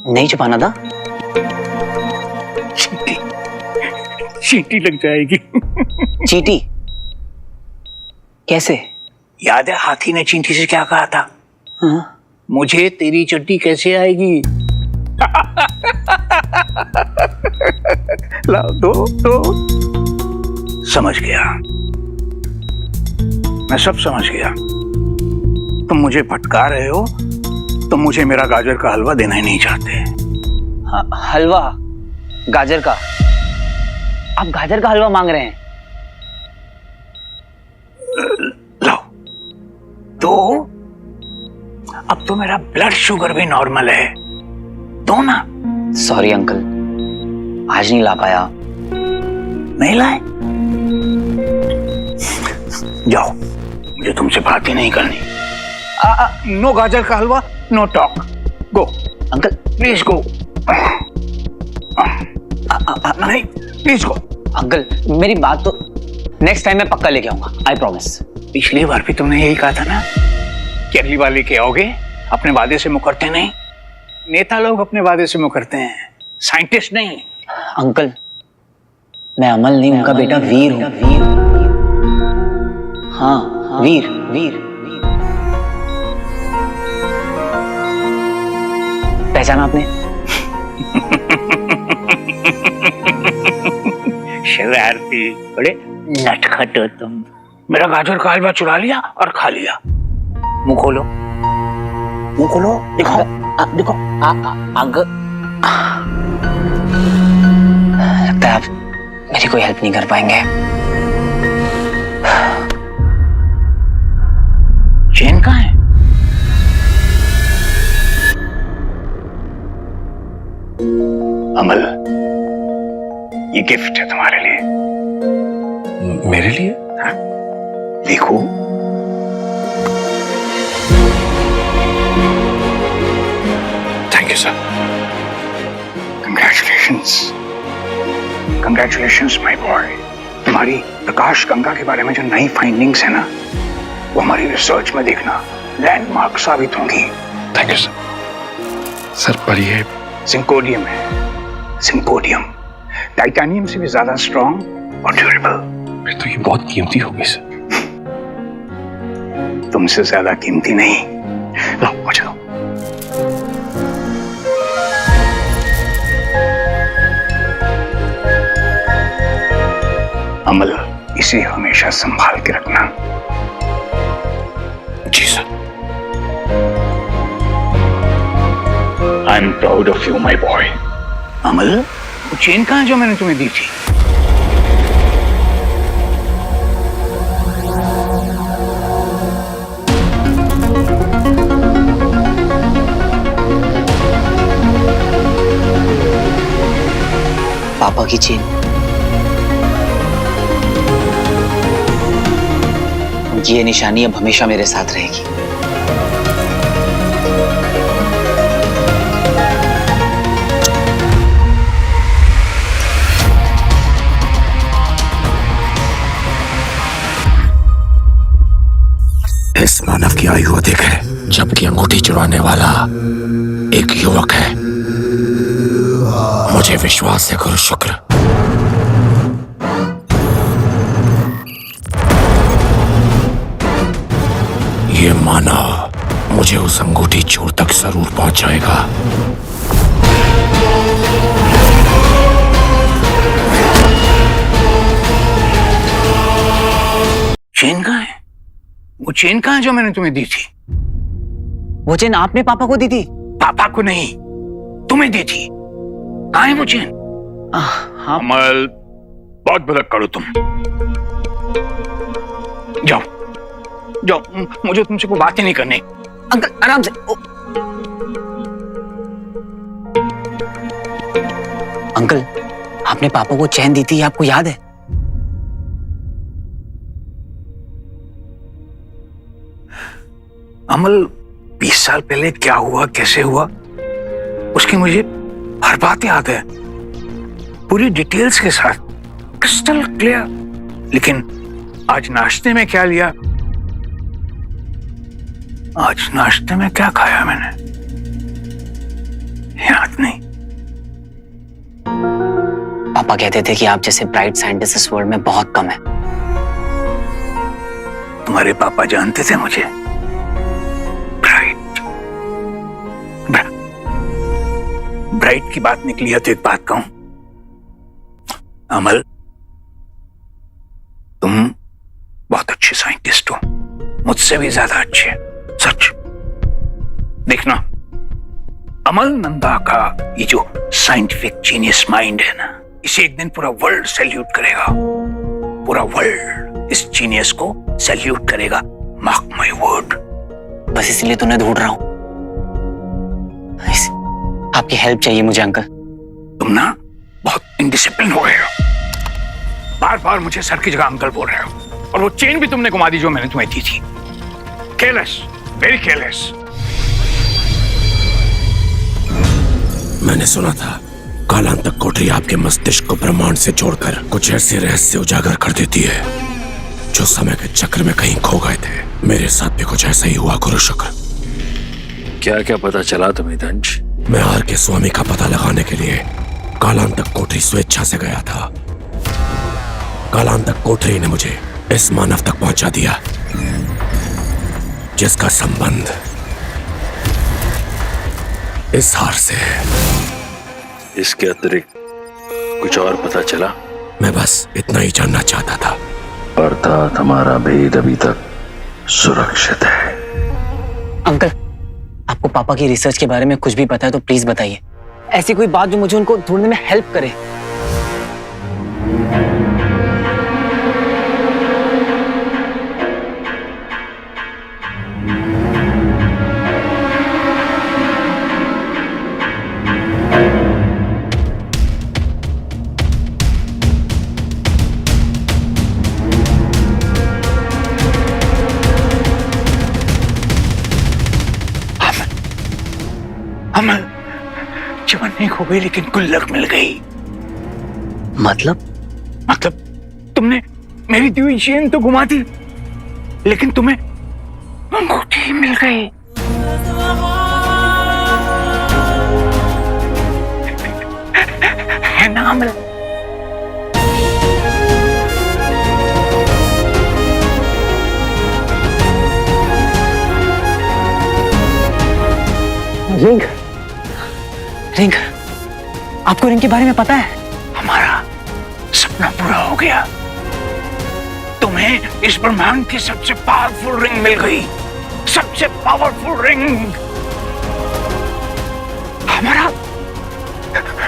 नहीं छुपाना था। चींटी लग जाएगी। चींटी? कैसे? याद है हाथी ने चींटी से क्या कहा था? मुझे तेरी चट्टी कैसे आएगी? लाओ दो। समझ गया, मैं सब समझ गया। तुम मुझे भटका रहे हो, तुम मुझे मेरा गाजर का हलवा देना ही नहीं चाहते। हलवा? गाजर का? आप गाजर का हलवा मांग रहे हैं? लाओ दो। अब तो मेरा ब्लड शुगर भी नॉर्मल है, दो ना। सॉरी अंकल, आज नहीं ला पाया। नहीं लाए? जाओ, मुझे तुमसे बात ही नहीं करनी। नो गाजर का हलवा, no talk. Go uncle, please go. नहीं, प्लीज गो। अंकल मेरी बात तो, नेक्स्ट टाइम मैं पक्का लेके आऊंगा, आई प्रॉमिस। पिछली बार भी तुमने यही कहा था ना कि अगली बार लेके आओगे। अपने वादे से मुकरते नहीं। नेता लोग अपने वादे से मुकरते हैं, साइंटिस्ट नहीं। अंकल मैं अमल नहीं, उनका बेटा वीर हूँ। हाँ वीर। पहचाना आपने? शरारती, बड़े नटखट हो तुम। मेरा गाजर का हलवा चुरा लिया और खा लिया। मुंह खोलो, दिखाओ। देखो लगता है आप मेरी कोई हेल्प नहीं कर पाएंगे। चेन कहाँ है? अमल, ये गिफ्ट है तुम्हारे लिए। मेरे लिए? हाँ? देखो। Thank you sir. Congratulations my boy. तुम्हारी प्रकाश गंगा के बारे में जो नई फाइंडिंग्स है ना, वो हमारी रिसर्च में देखना लैंडमार्क साबित होंगी। Thank you sir. पर ये सिंकोडियम है, सिंकोडियम। टाइटेनियम से भी ज्यादा स्ट्रॉन्ग और ड्यूरेबल। फिर तो ये बहुत कीमती होगी सर। तुमसे ज्यादा कीमती नहीं। लो मुझे दो। अमल, इसे हमेशा संभाल के रखना। जी sir. I am proud of you my boy. Amal, वो चेन कहाँ है जो मैंने तुम्हें दी थी? पापा की चेन। उनकी ये निशानी अब हमेशा मेरे साथ रहेगी। इस मानव की आयु अधिक है, जबकि अंगूठी चुराने वाला एक युवक है। मुझे विश्वास है गुरु शुक्र। ये मानव मुझे उस अंगूठी चोर तक जरूर पहुंचाएगा। चेन कहाँ है? वो चेन कहाँ है जो मैंने तुम्हें दी थी? वो चेन आपने पापा को दी थी? पापा को नहीं, तुम्हें दी थी। कहाँ है वो चेन? हाँ। अमल, बहुत भड़क करो तुम। जाओ जाओ, मुझे तुमसे कोई बात ही नहीं करनी। अंकल आराम से। अंकल, आपने पापा को चैन दी थी, आपको याद है? अमल, 20 साल पहले क्या हुआ, कैसे हुआ, उसकी मुझे हर बात याद है, पूरी डिटेल्स के साथ, क्रिस्टल क्लियर। लेकिन आज नाश्ते में क्या लिया, आज नाश्ते में क्या खाया मैंने, याद नहीं। पापा कहते थे कि आप जैसे ब्राइट साइंटिस्ट इस वर्ल्ड में बहुत कम है। तुम्हारे पापा जानते थे मुझे ब्राइट? हाइट की बात निकली है तो एक बात कहूं, अमल, तुम बहुत अच्छे साइंटिस्ट हो, मुझसे भी ज्यादा अच्छे, सच। देखना, अमल नंदा का ये जो साइंटिफिक जीनियस माइंड है ना, इसे एक दिन पूरा वर्ल्ड सैल्यूट करेगा। पूरा वर्ल्ड इस जीनियस को सैल्यूट करेगा, मार्क माय वर्ड। बस इसलिए तो मैं ढूंढ रहा हूं। आपकी हेल्प चाहिए मुझे अंकल। तुम ना बहुत इनडिसिप्लिन हो गए हो, बार बार मुझे सर की जगह अंकल बोल रहे हो, और वो चेन भी तुमने घुमा दी जो मैंने तुम्हें दी थी। Careless, very careless. मैंने सुना था कालांतक कोठरी आपके मस्तिष्क को ब्रह्मांड से जोड़कर कुछ ऐसे रहस्य उजागर कर देती है जो समय के चक्र में कहीं खो गए थे। मेरे साथ भी कुछ ऐसा ही हुआ गुरु शुक्र। क्या क्या पता चला तुम्हें दंश? मैं आर के स्वामी का पता लगाने के लिए कालांतक कोठरी स्वेच्छा से गया था। कालांतक कोठरी ने मुझे इस मानव तक पहुंचा दिया जिसका संबंध इस हार से है। इसके अतिरिक्त कुछ और पता चला? मैं बस इतना ही जानना चाहता था। अर्थात हमारा भेद अभी तक सुरक्षित है। अंकल, आपको पापा की रिसर्च के बारे में कुछ भी पता है तो प्लीज बताइए। ऐसी कोई बात जो मुझे उनको ढूंढने में हेल्प करे। अमल, जवान नहीं खो गई लेकिन गुल्लक मिल गई। मतलब तुमने मेरी दी हुई चेन तो घुमा दी, लेकिन तुम्हें अंगूठी मिल गई। है ना अमल? रिंग, आपको रिंग के बारे में पता है? हमारा सपना पूरा हो गया। तुम्हें इस ब्रह्मांड की सबसे पावरफुल रिंग मिल गई, सबसे पावरफुल रिंग। हमारा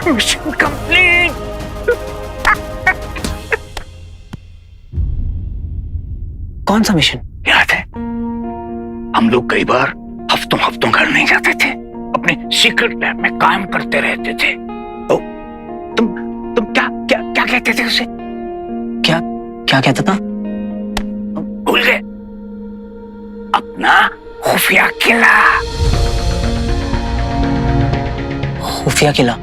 मिशन कंप्लीट। कौन सा मिशन? याद है, हम लोग कई बार हफ्तों घर नहीं जाते थे, अपने सीक्रेट लैब में काम करते रहते थे। ओ, तुम क्या कहते थे उसे? क्या कहता था? भूल गए? अपना खुफिया किला। खुफिया किला?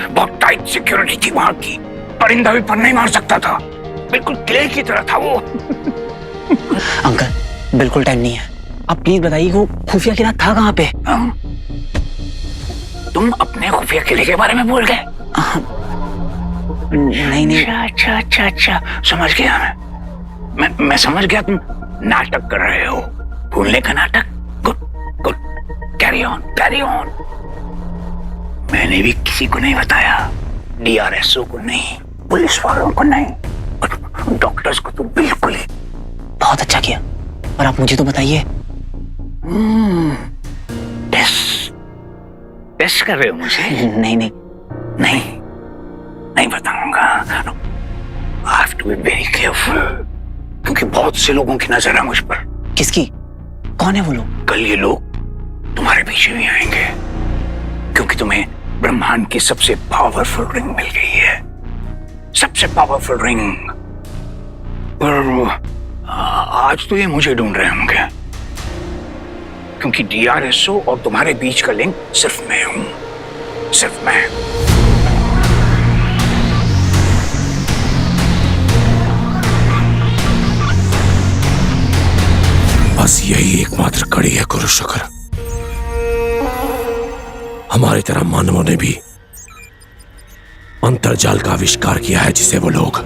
बहुत टाइट सिक्योरिटी थी वहां की, परिंदा भी पर नहीं मार सकता था, बिल्कुल किले की तरह था वो। अंकल, बिल्कुल टाइम नहीं है, आप प्लीज बताइए वो खुफिया किला था कहाँ पे? तुम अपने खुफिया किले के बारे में भूल गए? नहीं। अच्छा, समझ गया मैं समझ गया, तुम नाटक कर रहे हो, भूलने का नाटक। Good, carry on. मैंने भी किसी को नहीं बताया, DRSO को नहीं, पुलिस वालों को नहीं, और डॉक्टर्स को तो बिल्कुल ही। बहुत अच्छा किया, और आप मुझे तो बताइए। टेस्ट कर रहे हो मुझे? नहीं बताऊंगा। I have to be very careful, क्योंकि बहुत से लोगों की नजर है मुझ पर। किसकी? कौन है वो लोग? कल ये लोग तुम्हारे पीछे भी आएंगे, क्योंकि तुम्हें ब्रह्मांड की सबसे पावरफुल रिंग मिल गई है, सबसे पावरफुल रिंग। और आज तो ये मुझे ढूंढ रहे होंगे, क्योंकि DRSO और तुम्हारे बीच का लिंक सिर्फ मैं हूं, सिर्फ मैं। बस यही एकमात्र कड़ी है गुरु शुक्र। हमारी तरह मानवों ने भी अंतर्जाल का आविष्कार किया है, जिसे वो लोग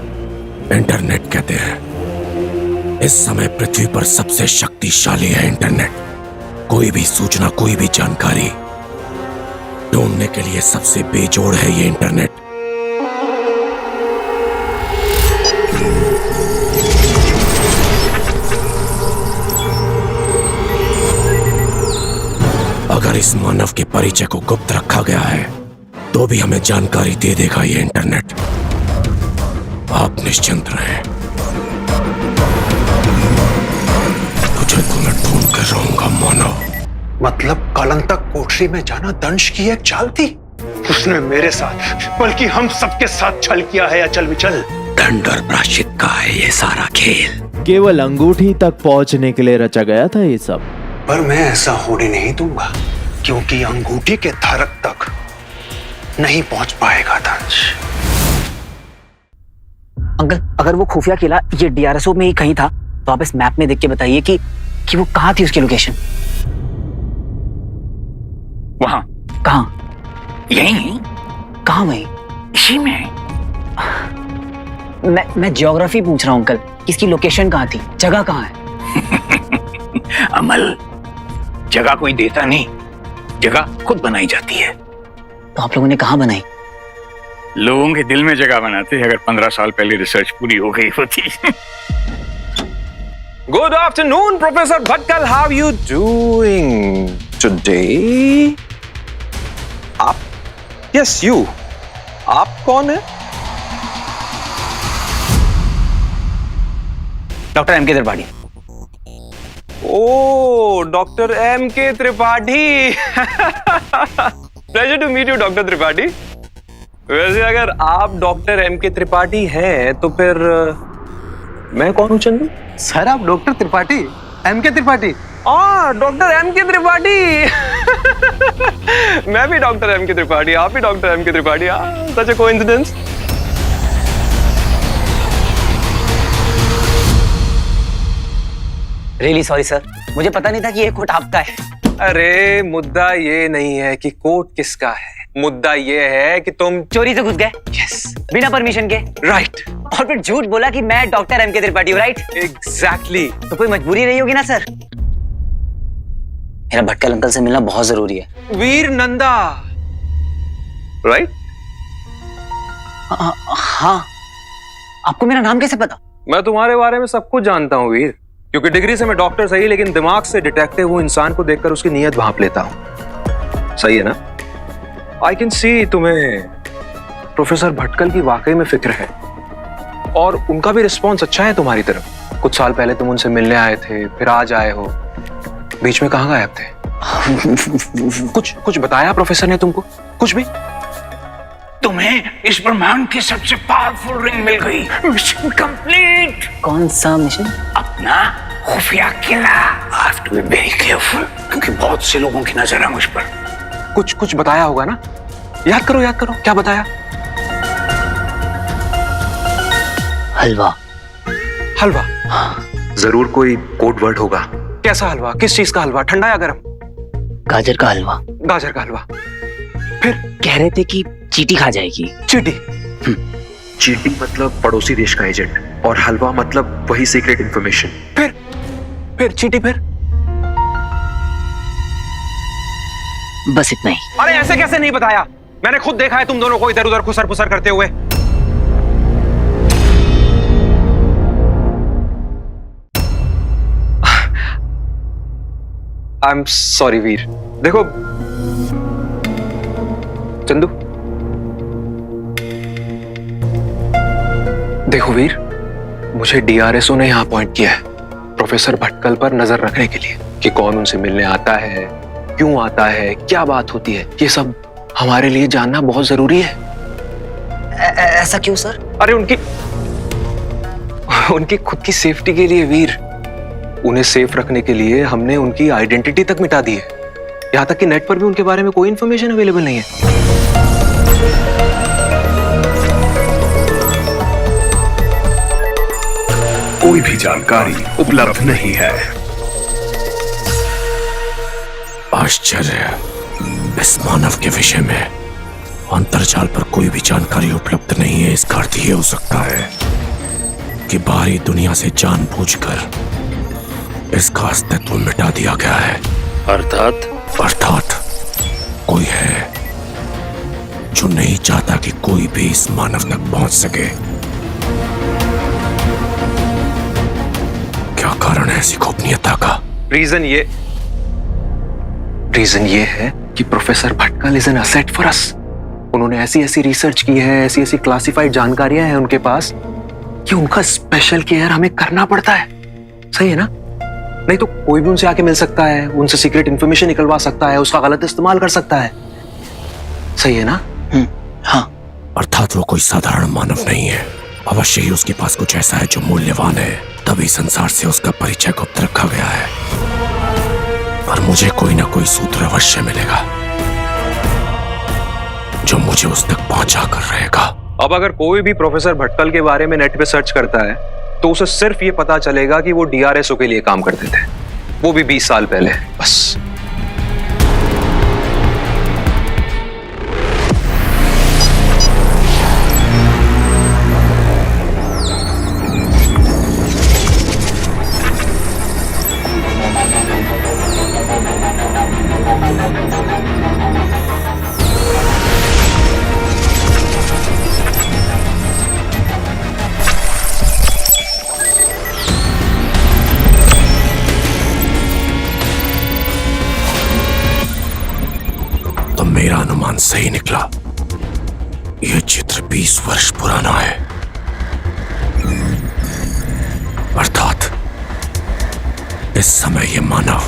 इंटरनेट कहते हैं। इस समय पृथ्वी पर सबसे शक्तिशाली है इंटरनेट। कोई भी सूचना, कोई भी जानकारी ढूंढने के लिए सबसे बेजोड़ है ये इंटरनेट। अगर इस मानव के परिचय को गुप्त रखा गया है तो भी हमें जानकारी दे देगा ये इंटरनेट। आप निश्चिंत रहें, तुझे तो मैं ढूंढ कर रहूंगा मानव। मतलब कलन तक कोठरी में जाना दंश की एक चाल थी? उसने मेरे साथ बल्कि हम सबके साथ छल किया है अचल विचल। दंड और प्रायश्चित का है ये सारा खेल। केवल अंगूठी तक पहुंचने के लिए रचा गया था ये सब। पर मैं ऐसा होने नहीं दूंगा, क्योंकि अंगूठी के धारक तक नहीं पहुंच पाएगा दंश। अंकल, अगर वो खुफिया किला ये डीआरएसओ में ही कहीं था तो आप इस मैप में देख के बताइए कि वो कहाँ थी, उसकी लोकेशन। वहां। कहाँ? यहीं। कहाँ वहीं? इसी में। मैं ज्योग्राफी पूछ रहा हूँ अंकल, इसकी लोकेशन कहाँ थी, जगह कहाँ है? अमल, जगह कोई देता नहीं, जगह खुद बनाई जाती है। तो आप लोगों ने कहाँ बनाई? लोगों के दिल में जगह बनाते हैं। अगर 15 साल पहले रिसर्च पूरी हो गई होती। Good afternoon, Professor Bhatkal. How are you doing today? आप? Yes, you. आप कौन है? Doctor M K Tripathi. Oh, Dr. M. K. Tripathi. Pleasure to meet you, Dr. Tripathi. वैसे अगर आप डॉक्टर एम के त्रिपाठी हैं तो फिर मैं कौन हूँ चंदू? सर आप doctor Tripathi, M K Tripathi. Doctor M K Tripathi. मैं भी डॉक्टर एम के त्रिपाठी, आप भी doctor M K Tripathi. Such a coincidence. Really sorry sir, मुझे पता नहीं था कि ये कोट आपका है। अरे मुद्दा ये नहीं है कि कोट किसका है, मुद्दा ये है कि तुम चोरी से घुस गए। यस, बिना परमिशन के। राइट। और फिर झूठ बोला कि मैं डॉक्टर एम के त्रिपाठी हूँ, राइट? एग्जैक्टली। तो कोई मजबूरी रही होगी ना सर? मेरा भटकल अंकल से मिलना बहुत जरूरी है। वीर नंदा, राइट? हाँ। आपको मेरा नाम कैसे पता? मैं तुम्हारे बारे में सब कुछ जानता हूँ वीर, क्योंकि डिग्री से मैं डॉक्टर सही, लेकिन दिमाग से डिटेक्टिव हूँ। इंसान को देखकर उसकी नीयत भांप लेता हूँ। सही है ना? आई कैन सी तुम्हें प्रोफेसर भटकल की वाकई में फिक्र है, और उनका भी रिस्पॉन्स अच्छा है तुम्हारी तरफ। कुछ साल पहले तुम उनसे मिलने आए थे, फिर आज आए हो, बीच में कहाँ गायब थे? कुछ बताया प्रोफेसर ने तुमको? कुछ भी? तुम्हें इस ब्रह्मांड की सबसे पावरफुल रिंग मिल गई। Mission complete. कौन सा मिशन? अपना खुफिया किला। I have to be very careful, क्योंकि बहुत से लोगों की नजर है मुझ पर। कुछ बताया होगा ना? याद करो क्या बताया? हलवा। हलवा? जरूर कोई कोड वर्ड होगा। कैसा हलवा? किस चीज का हलवा? ठंडा या गर्म? गाजर का हलवा। गाजर का हलवा। फिर कह रहे थे कि चीटी खा जाएगी। चीटी? चीटी मतलब पड़ोसी देश का एजेंट, और हलवा मतलब वही सीक्रेट इंफॉर्मेशन। फिर चीटी? फिर बस इतना ही। अरे ऐसे कैसे नहीं बताया? मैंने खुद देखा है तुम दोनों को इधर उधर खुसर फुसर करते हुए। आई एम सॉरी वीर। देखो चंदू, देखो वीर, मुझे डीआरएसओ ने यहाँ अपॉइंट किया है प्रोफेसर भटकल पर नजर रखने के लिए, कि कौन उनसे मिलने आता है, क्यों आता है, क्या बात होती है। ये सब हमारे लिए जानना बहुत जरूरी है। ऐसा क्यों सर? अरे उनकी खुद की सेफ्टी के लिए वीर। उन्हें सेफ रखने के लिए हमने उनकी आइडेंटिटी तक मिटा दी है। यहां तक कि नेट पर भी उनके बारे में कोई इंफॉर्मेशन अवेलेबल नहीं है। कोई भी जानकारी उपलब्ध नहीं है। आश्चर्य, इस मानव के विषय में अंतर्जाल पर कोई भी जानकारी उपलब्ध नहीं है। इसका अर्थ ये हो सकता है कि बाहरी दुनिया से जानबूझकर इसका अस्तित्व मिटा दिया गया है। अर्थात कोई है जो नहीं चाहता कि कोई भी इस मानव तक पहुंच सके। क्या कारण है ऐसी गोपनीयता का? रीजन ये है कि professor Bhatkal is an asset for us. उन्होंने ऐसी ऐसी रिसर्च की है, ऐसी ऐसी क्लासिफाइड जानकारियां हैं उनके पास कि उनका स्पेशल केयर हमें करना पड़ता है। सही है ना? नहीं तो कोई भी उनसे आके मिल सकता है, उनसे सीक्रेट इंफॉर्मेशन निकलवा सकता है, उसका गलत इस्तेमाल कर सकता है। सही है ना? हाँ। अर्थात वो कोई साधारण मानव नहीं है। अवश्य ही उसके पास कुछ ऐसा है जो मूल्यवान है, तभी संसार से उसका परिचय गुप्त रखा गया है। पर मुझे कोई ना कोई सूत्र अवश्य मिलेगा जो मुझे उस तक पहुंचा कर रहेगा। अब अगर कोई भी प्रोफेसर भटकल के बारे में नेट पे सर्च करता है तो उसे सिर्फ ये पता चलेगा कि वो डीआरएसओ के लिए काम करते थे, वो भी 20 साल पहले। बस। मेरा अनुमान सही निकला। यह चित्र 20 वर्ष पुराना है, अर्थात इस समय यह मानव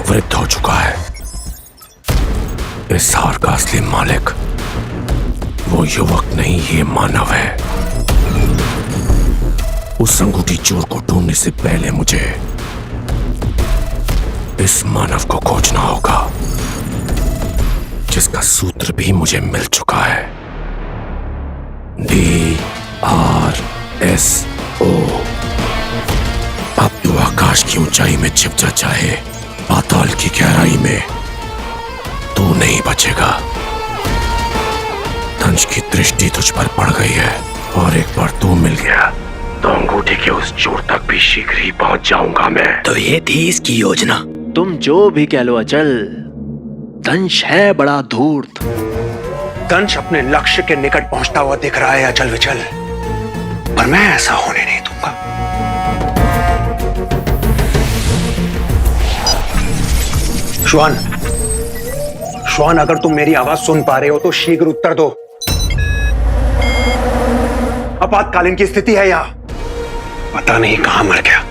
वृद्ध हो चुका है। इस हार का असली मालिक वो युवक नहीं, ये मानव है। उस अंगूठी चोर को ढूंढने से पहले मुझे इस मानव को खोजना होगा, जिसका सूत्र भी मुझे मिल चुका है। DRSO। अब तू आकाश की ऊंचाई में छिप जा, चाहे पाताल की गहराई में, तू नहीं बचेगा। दंश की दृष्टि तुझ पर पड़ गई है, और एक बार तू मिल गया तो अंगूठी के उस चोर तक भी शीघ्र ही पहुंच जाऊंगा मैं। तो ये थी इसकी योजना। तुम जो भी कह लो अचल, दंश है बड़ा धूर्त। दंश अपने लक्ष्य के निकट पहुंचता हुआ दिख रहा है अचल विचल, पर मैं ऐसा होने नहीं दूंगा। श्वान, अगर तुम मेरी आवाज सुन पा रहे हो तो शीघ्र उत्तर दो। आपातकालीन की स्थिति है यहाँ, पता नहीं कहां मर गया।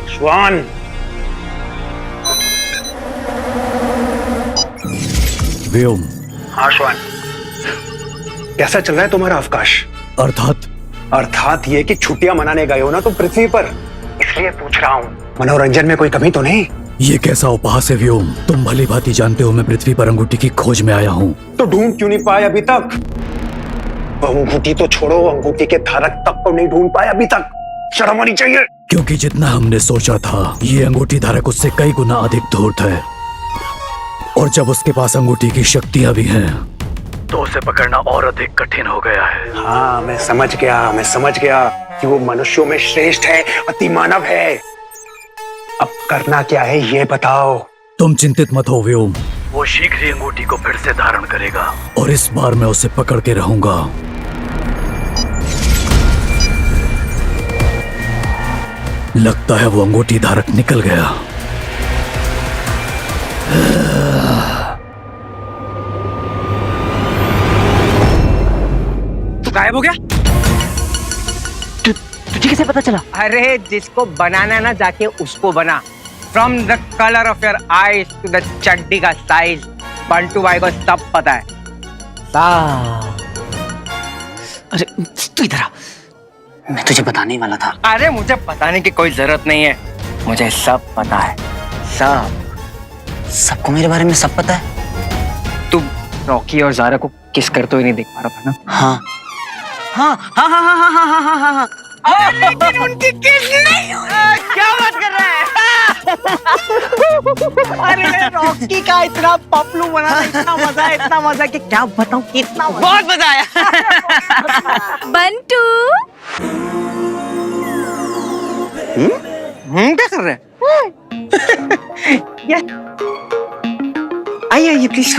श्वान। व्योम। हाँ श्वान, कैसा चल रहा है तुम्हारा अवकाश? अर्थात ये कि छुट्टियां मनाने गए हो ना तुम पृथ्वी पर, इसलिए पूछ रहा हूँ। मनोरंजन में कोई कमी तो नहीं? ये कैसा उपहास है व्योम? तुम भली भांति जानते हो मैं पृथ्वी पर अंगूठी की खोज में आया हूँ। तो ढूंढ क्यों नहीं पाए अभी तक? अंगूठी तो छोड़ो, अंगूठी के धारक तक को नहीं ढूंढ पाए अभी तक। शर्म होनी चाहिए। क्योंकि जितना हमने सोचा था, ये अंगूठी धारक उससे कई गुना अधिक धूर्त है, और जब उसके पास अंगूठी की शक्तियां भी हैं, तो उसे पकड़ना और अधिक कठिन हो गया है। हाँ, मैं समझ गया कि वो मनुष्यों में श्रेष्ठ है, अति मानव है। अब करना क्या है ये बताओ। तुम चिंतित मत हो व्योम, वो शीघ्र ही अंगूठी को फिर से धारण करेगा, और इस बार मैं उसे पकड़ के रहूंगा। लगता है वो अंगूठी धारक निकल गया। तू गायब हो गया? तुझे कैसे पता चला? अरे जिसको बनाना ना, जाके उसको बना। From the colour of your eyes to the चड्डी का साइज, बंटू भाई को सब पता है। अरे तू इधर आ, मैं तुझे बताने वाला था। अरे मुझे बताने की कोई जरूरत नहीं है, मुझे सब पता है। सबको मेरे बारे में सब पता है? तू रॉकी और ज़ारा को किस करते हुए नहीं देख पा रहा था ना? हाँ। लेकिन उनकी किस नहीं हुई। क्या बात कर रहा है? अरे रॉकी का इतना पपलू बना, इतना मजा कि क्या बताऊं, कितना बहुत मजा आया। बंटू। क्या कर रहे हैं? आइए प्लीज।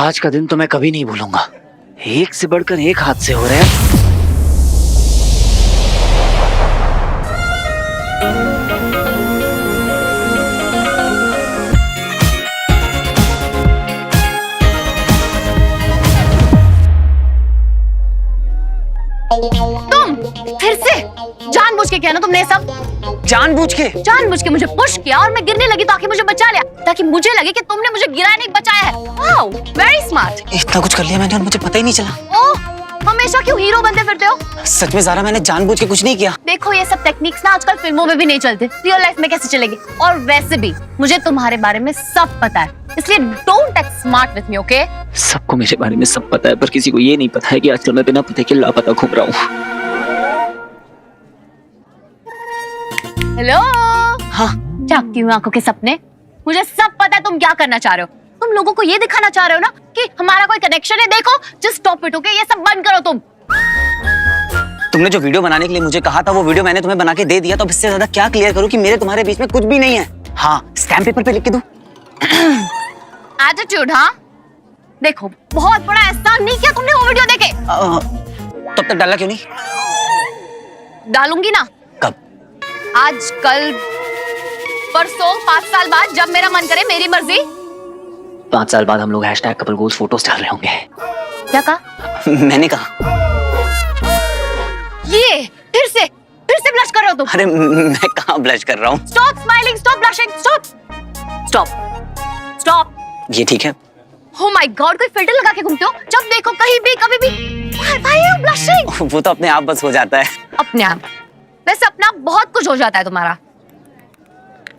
आज का दिन तो मैं कभी नहीं भूलूंगा। एक से बढ़कर एक हादसे हो रहे हैं। तुम फिर से जानबूझ के किया ना तुमने ये सब? जानबूझ के मुझे पुश किया और मैं गिरने लगी तो आके मुझे बचा लिया, ताकि मुझे लगे कि तुमने मुझे गिराया नहीं बचाया है। Wow, very smart. इतना कुछ कर लिया मैंने और मुझे पता ही नहीं चला। ओह, हमेशा क्यों हीरो बनते फिरते हो? सच में ज़ारा, मैंने जानबूझ के कुछ नहीं किया। देखो ये सब टेक्निक्स ना आजकल फिल्मों में भी नहीं चलते, रियल लाइफ में कैसे चलेगी? और वैसे भी मुझे तुम्हारे बारे में सब पता है, इसलिए don't act smart with me, okay? सबको मेरे बारे में सब पता है, पर किसी को ये नहीं पता है कि आजकल मैं बिना पते के लापता घूम रहा हूँ। हेलो। हाँ। जागती हूँ आंखों के सपने। मुझे सब पता है तुम क्या करना चाह रहे हो। तुम लोगों को ये दिखाना चाह रहे हो ना कि हमारा कोई कनेक्शन है। देखो, जस्ट स्टॉप इट, ओके? ये सब बंद करो तुम। तुमने जो वीडियो बनाने के लिए मुझे कहा था, वो वीडियो मैंने तुम्हें बना के दे दिया, तो अब इससे ज्यादा क्या क्लियर करूं कि मेरे तुम्हारे बीच में कुछ भी नहीं है। हाँ, स्टैम्प पेपर पे लिख के दूं? एटीट्यूड, हाँ? देखो, बहुत बड़ा एहसान नहीं किया तुमने वो वीडियो देखे। तब तक डाला क्यों नहीं? डालूंगी ना। कब? आज, कल, परसों, 5 साल बाद, जब मेरा मन करे, मेरी मर्जी। 5 साल बाद हम लोग #कपल गोल्स फोटोज डाल रहे होंगे। क्या कहा? मैंने कहा। ये फिर से ब्लश कर रहे हो तुम। अरे मैं कहाँ ब्लश कर रहा हूँ? Stop smiling, stop blushing, stop. ये ठीक है? Oh my God, कोई फिल्टर लगा के घूमते हो? जब देखो कहीं भी, कभी भी। Why are you blushing? वो तो अपने आप बस हो जाता है। अपने आप? वैसे अपना बहुत कुछ हो जाता है तुम्हारा।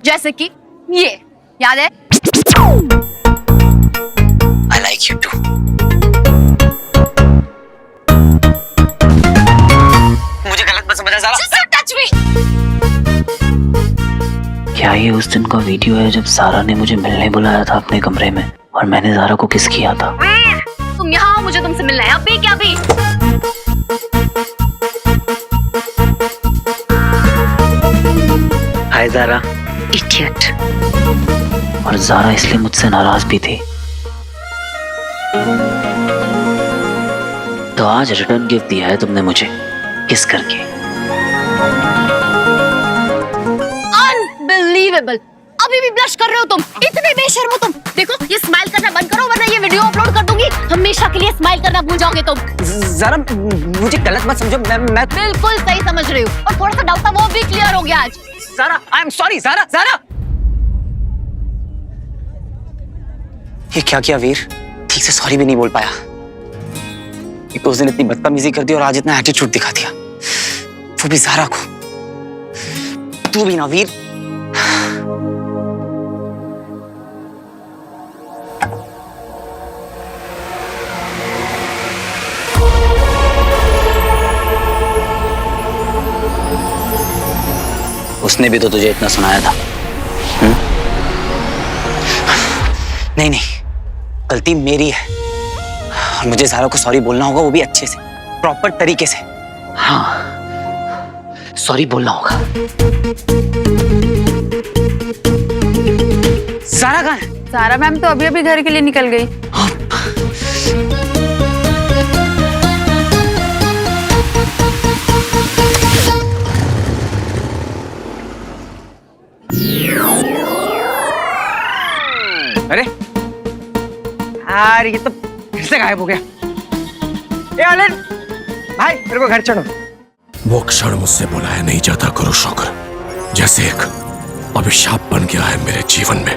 जैसे कि ये, याद है? I like you too. मुझे गलत मत समझा Zaara. Just don't touch me. क्या ये उस दिन का वीडियो है जब ज़ारा ने मुझे मिलने बुलाया था अपने कमरे में और मैंने ज़ारा को किस किया था? वीर, तुम यहाँ, मुझे तुमसे मिलना है। अभी क्या अभी? हाय ज़ारा। Idiot. और ज़ारा इसलिए मुझसे नाराज भी थी। तो आज रिटर्न गिफ्ट दिया है तुमने मुझे, किस करके। Unbelievable. अभी भी ब्लश कर रहे हो तुम? इतने बेशर्म हो तुम। देखो, ये स्माइल करना बंद करो वरना ये वीडियो अपलोड कर दूंगी। हमेशा के लिए स्माइल करना भूल जाओगे तुम। ज़ारा, मुझे गलत मत समझो। मैं बिल्कुल सही समझ रही हूँ और थोड़ा सा डाउट था वो भी क्लियर हो गया आज। Zara, I am sorry. Zara, ये क्या किया वीर? ठीक से सॉरी भी नहीं बोल पाया। एक तो उस दिन इतनी बदतमीजी कर दी और आज इतना एटीट्यूड दिखा दिया, वो भी ज़ारा को। तू भी ना वीर। उसने भी तो तुझे इतना सुनाया था। नहीं, गलती मेरी है और मुझे ज़ारा को सॉरी बोलना होगा, वो भी अच्छे से, प्रॉपर तरीके से। हाँ, सॉरी बोलना होगा। ज़ारा कहाँ है? ज़ारा मैम तो अभी घर के लिए निकल गई। अरे यार, ये तो फिर से गायब हो गया। ए आलन भाई, मेरे को घर चढ़ो। वो क्षण मुझसे बुलाया नहीं जाता गुरु शौकर, जैसे एक अभिशाप बन गया है मेरे जीवन में।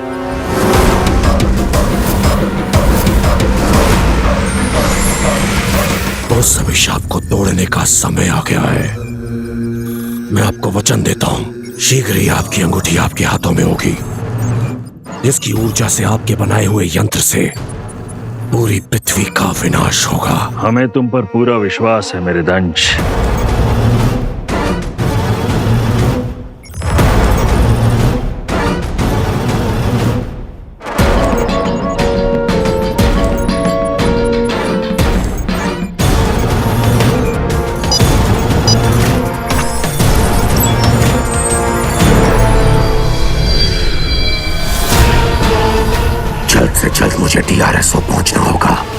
उस अभिशाप को तोड़ने का समय आ गया है। मैं आपको वचन देता हूं, शीघ्र ही आपकी अंगूठी आपके हाथों में होगी, जिसकी ऊर्जा से आपके बनाए हुए यंत्र से पूरी पृथ्वी का विनाश होगा। हमें तुम पर पूरा विश्वास है मेरे दंश। जल्द से जल्द मुझे मुझे DRSO पहुंचना होगा।